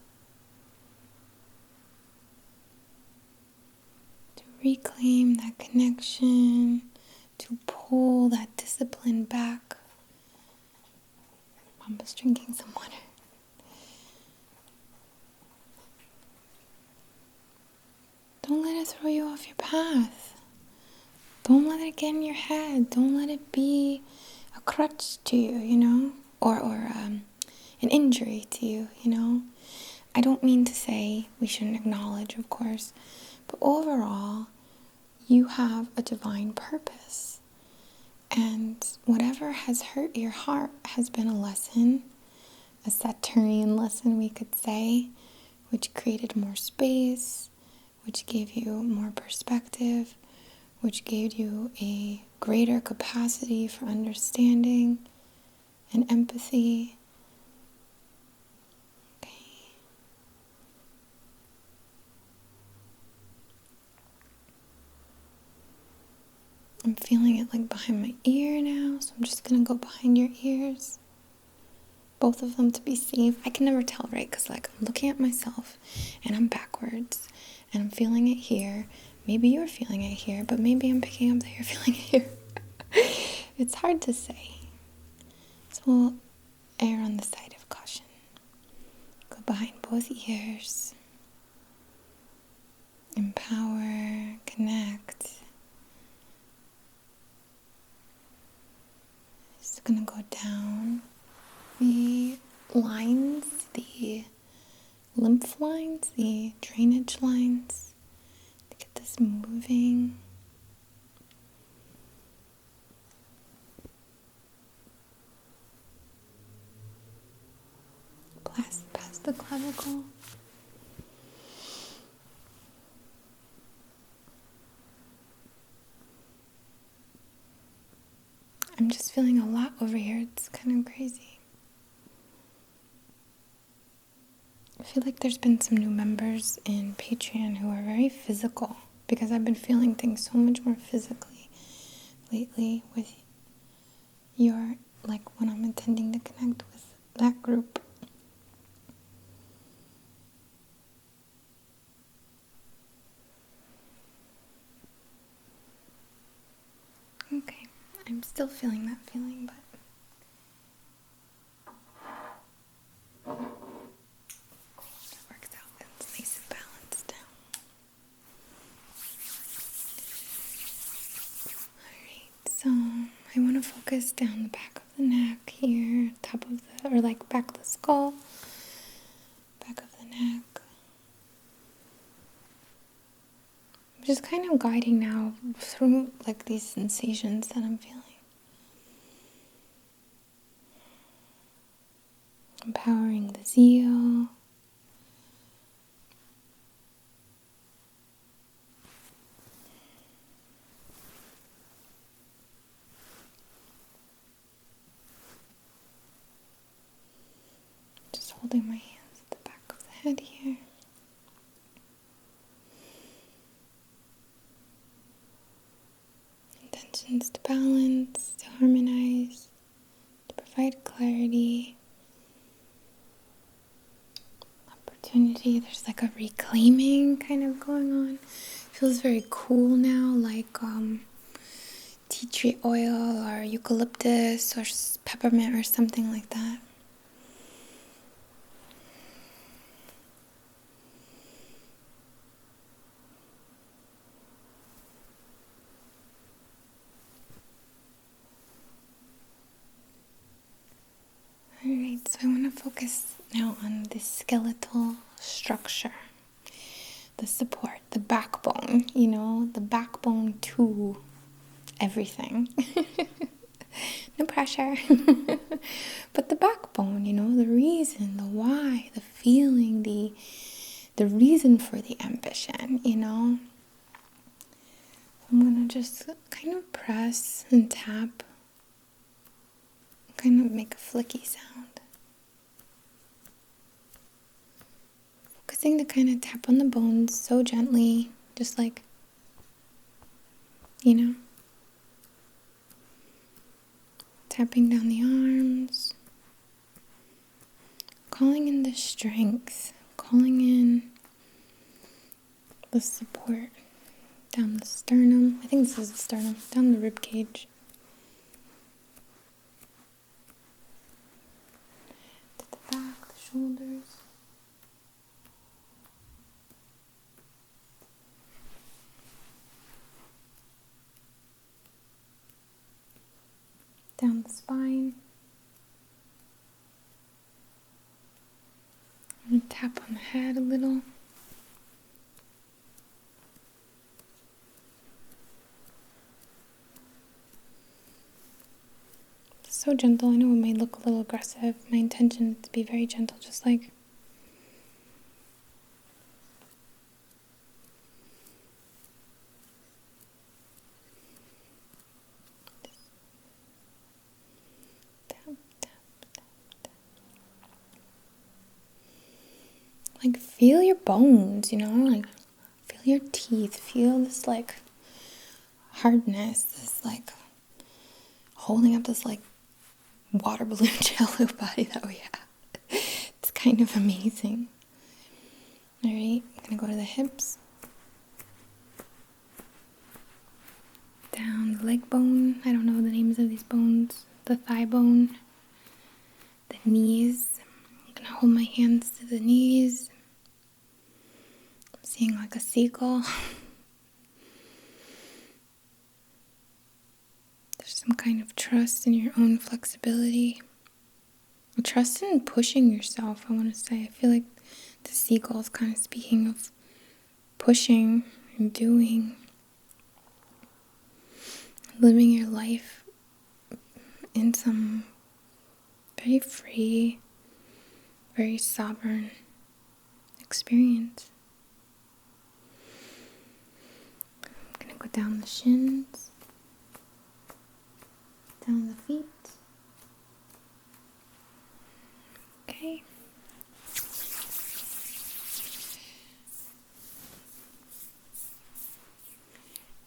to reclaim that connection, to pull that discipline back. I'm just drinking some water. Don't let it throw you off your path. Don't let it get in your head. Don't let it be a crutch to you, or an injury to you, I don't mean to say we shouldn't acknowledge, of course, but overall, you have a divine purpose. And whatever has hurt your heart has been a lesson, a Saturnian lesson, we could say, which created more space, which gave you more perspective, which gave you a greater capacity for understanding and empathy. Okay. I'm feeling it like behind my ear now, so I'm just gonna go behind your ears. Both of them to be safe. I can never tell, right? Because I'm looking at myself and I'm backwards and I'm feeling it here. Maybe you're feeling it here, but maybe I'm picking up that you're feeling it here. It's hard to say. So we'll err on the side of caution. Go behind both ears. Empower, connect. Just gonna go down the lines, the lymph lines, the drainage lines, to get this moving. Past the clavicle. I'm just feeling a lot over here. It's kind of crazy. I feel like there's been some new members in Patreon who are very physical, because I've been feeling things so much more physically lately with your, when I'm intending to connect with that group. Still feeling that feeling, but it works out. It's nice and balanced now. Alright, so I want to focus down the back of the neck here, top of the, or like back of the skull, back of the neck. I'm just kind of guiding now through like these sensations that I'm feeling. Empowering the zeal. Just holding my hands at the back of the head here. Intentions to balance, to harmonize, to provide clarity. Opportunity. There's like a reclaiming kind of going on. Feels very cool now, like tea tree oil or eucalyptus or peppermint or something like that. Alright, so I want to focus now on the skeletal structure, the support, the backbone, the backbone to everything. No pressure. But the backbone, the reason, the why, the feeling, the reason for the ambition, I'm going to just kind of press and tap, kind of make a flicky sound. Focusing to kind of tap on the bones so gently, just like, tapping down the arms, calling in the strength, calling in the support down the sternum. I think this is the sternum, down the rib cage. To the back, the shoulders. Down the spine. I'm going to tap on the head a little. So gentle. I know it may look a little aggressive. My intention is to be very gentle, just like tap, tap, tap, tap. Like feel your bones, like feel your teeth, feel this like hardness, this like holding up this like water balloon jello body that we have. It's kind of amazing. Alright, I'm gonna go to the hips. Down the leg bone. I don't know the names of these bones. The thigh bone. The knees. I'm gonna hold my hands to the knees. I'm seeing like a seagull. There's some kind of trust in your own flexibility. Trust in pushing yourself, I want to say. I feel like the seagull is kind of speaking of pushing and doing. Living your life in some very free, very sovereign experience. I'm going to go down the shins. Down the feet. Okay.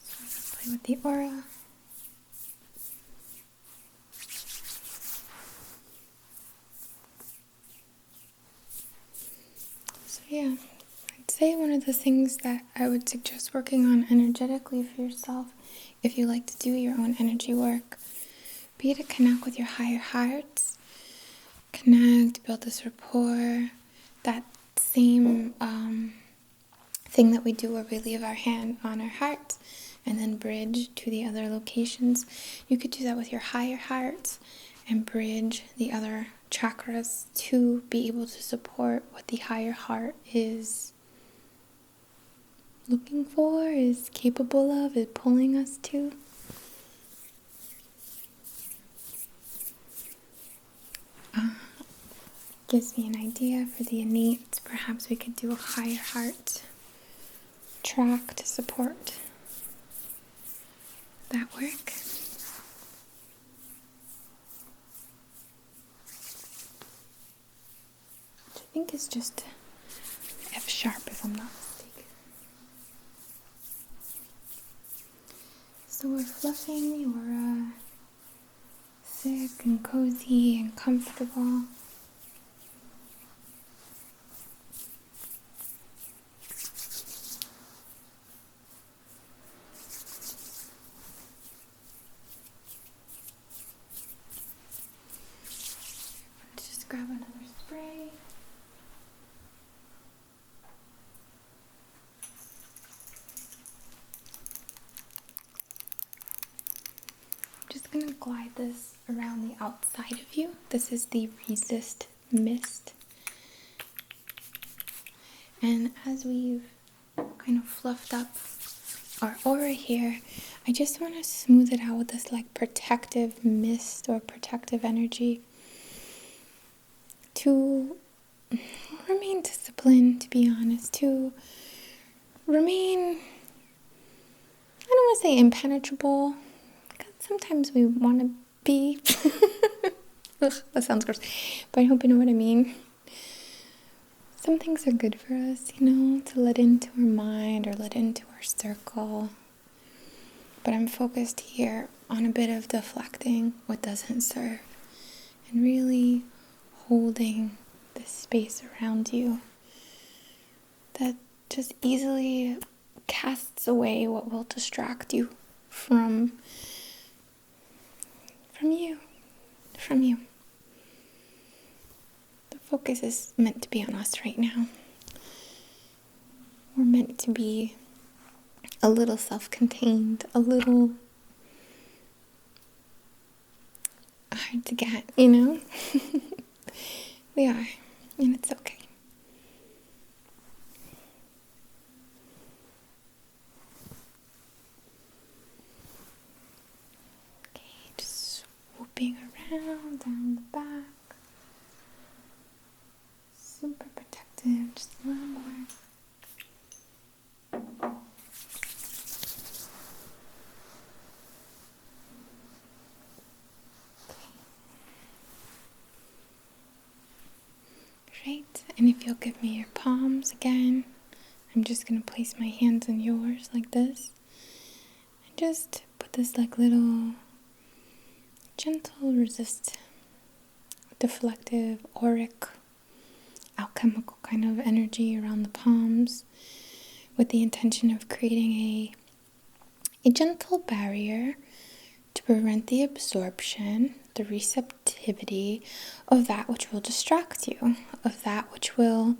So let's play with the aura. So yeah, I'd say one of the things that I would suggest working on energetically for yourself, if you like to do your own energy work, be to connect with your higher hearts, connect, build this rapport, that same thing that we do where we leave our hand on our heart and then bridge to the other locations. You could do that with your higher hearts and bridge the other chakras to be able to support what the higher heart is looking for, is capable of, is pulling us to. Gives me an idea for the innate. Perhaps we could do a higher heart track to support that work. Which I think is just F sharp if I'm not mistaken. So we're fluffing the aura, thick and cozy and comfortable. Grab another spray. I'm just going to glide this around the outside of you. This is the Resist Mist. And as we've kind of fluffed up our aura here, I just want to smooth it out with this like protective mist or protective energy. To remain disciplined, to be honest, to remain, I don't want to say impenetrable, because sometimes we want to be, ugh, that sounds gross, but I hope you know what I mean. Some things are good for us, to let into our mind or let into our circle, but I'm focused here on a bit of deflecting what doesn't serve, and really holding this space around you that just easily casts away what will distract you from you. The focus is meant to be on us right now. We're meant to be a little self-contained, a little hard to get, We are, and it's okay. Okay, just swooping around down the back. Super protective, just a little more. Great, and if you'll give me your palms again, I'm just going to place my hands on yours like this. And just put this like little gentle, deflective, auric, alchemical kind of energy around the palms with the intention of creating a gentle barrier to prevent the absorption, the receptivity of that which will distract you, of that which will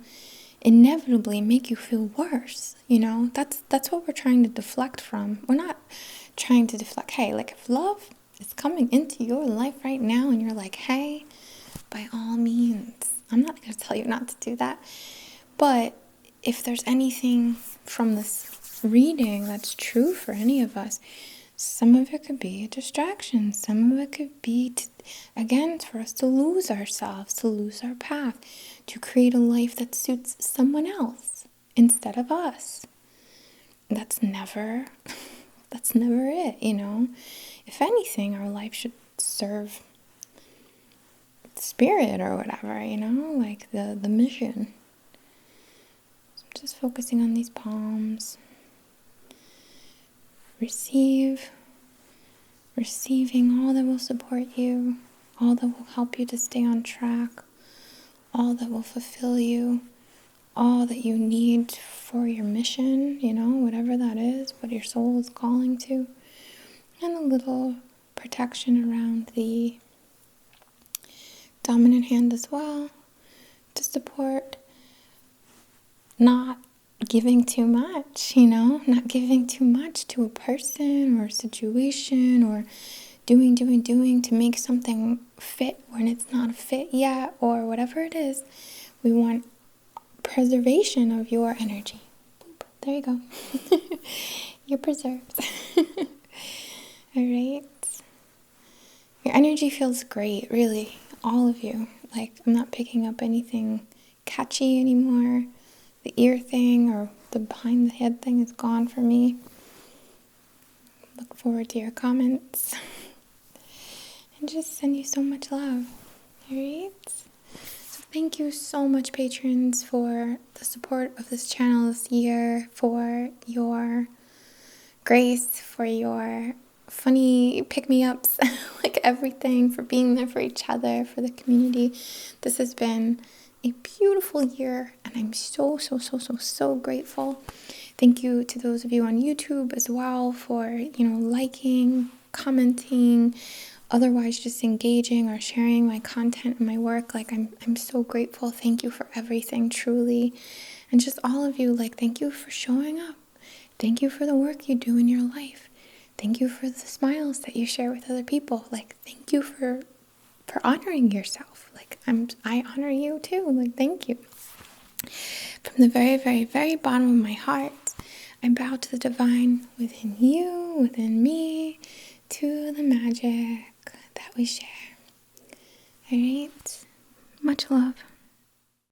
inevitably make you feel worse. That's what we're trying to deflect from. We're not trying to deflect, hey, like if love is coming into your life right now and you're like, hey, by all means, I'm not going to tell you not to do that. But if there's anything from this reading that's true for any of us, some of it could be a distraction. Some of it could be, again, for us to lose ourselves, to lose our path, to create a life that suits someone else instead of us. That's never it, If anything, our life should serve spirit or whatever, like the mission. So I'm just focusing on these palms. Receiving all that will support you, all that will help you to stay on track, all that will fulfill you, all that you need for your mission, whatever that is, what your soul is calling to, and a little protection around the dominant hand as well, to support not giving too much, not giving too much to a person or a situation, or doing to make something fit when it's not a fit yet, or whatever it is. We want preservation of your energy. Boop, there you go. You're preserved. All right. Your energy feels great, really. All of you. Like, I'm not picking up anything catchy anymore. The ear thing or the behind the head thing is gone for me. Look forward to your comments. And just send you so much love. Alright? So thank you so much, patrons, for the support of this channel this year, for your grace, for your funny pick-me-ups, like everything, for being there for each other, for the community. This has been a beautiful year, and I'm so grateful. Thank you to those of you on YouTube as well for, liking, commenting, otherwise just engaging or sharing my content and my work. Like, I'm so grateful. Thank you for everything, truly. And just all of you, like, thank you for showing up. Thank you for the work you do in your life. Thank you for the smiles that you share with other people. Like, thank you for honoring yourself. Like, I honor you too. Like, thank you. From the very bottom of my heart, I bow to the divine within you, within me, to the magic that we share. All right? Much love.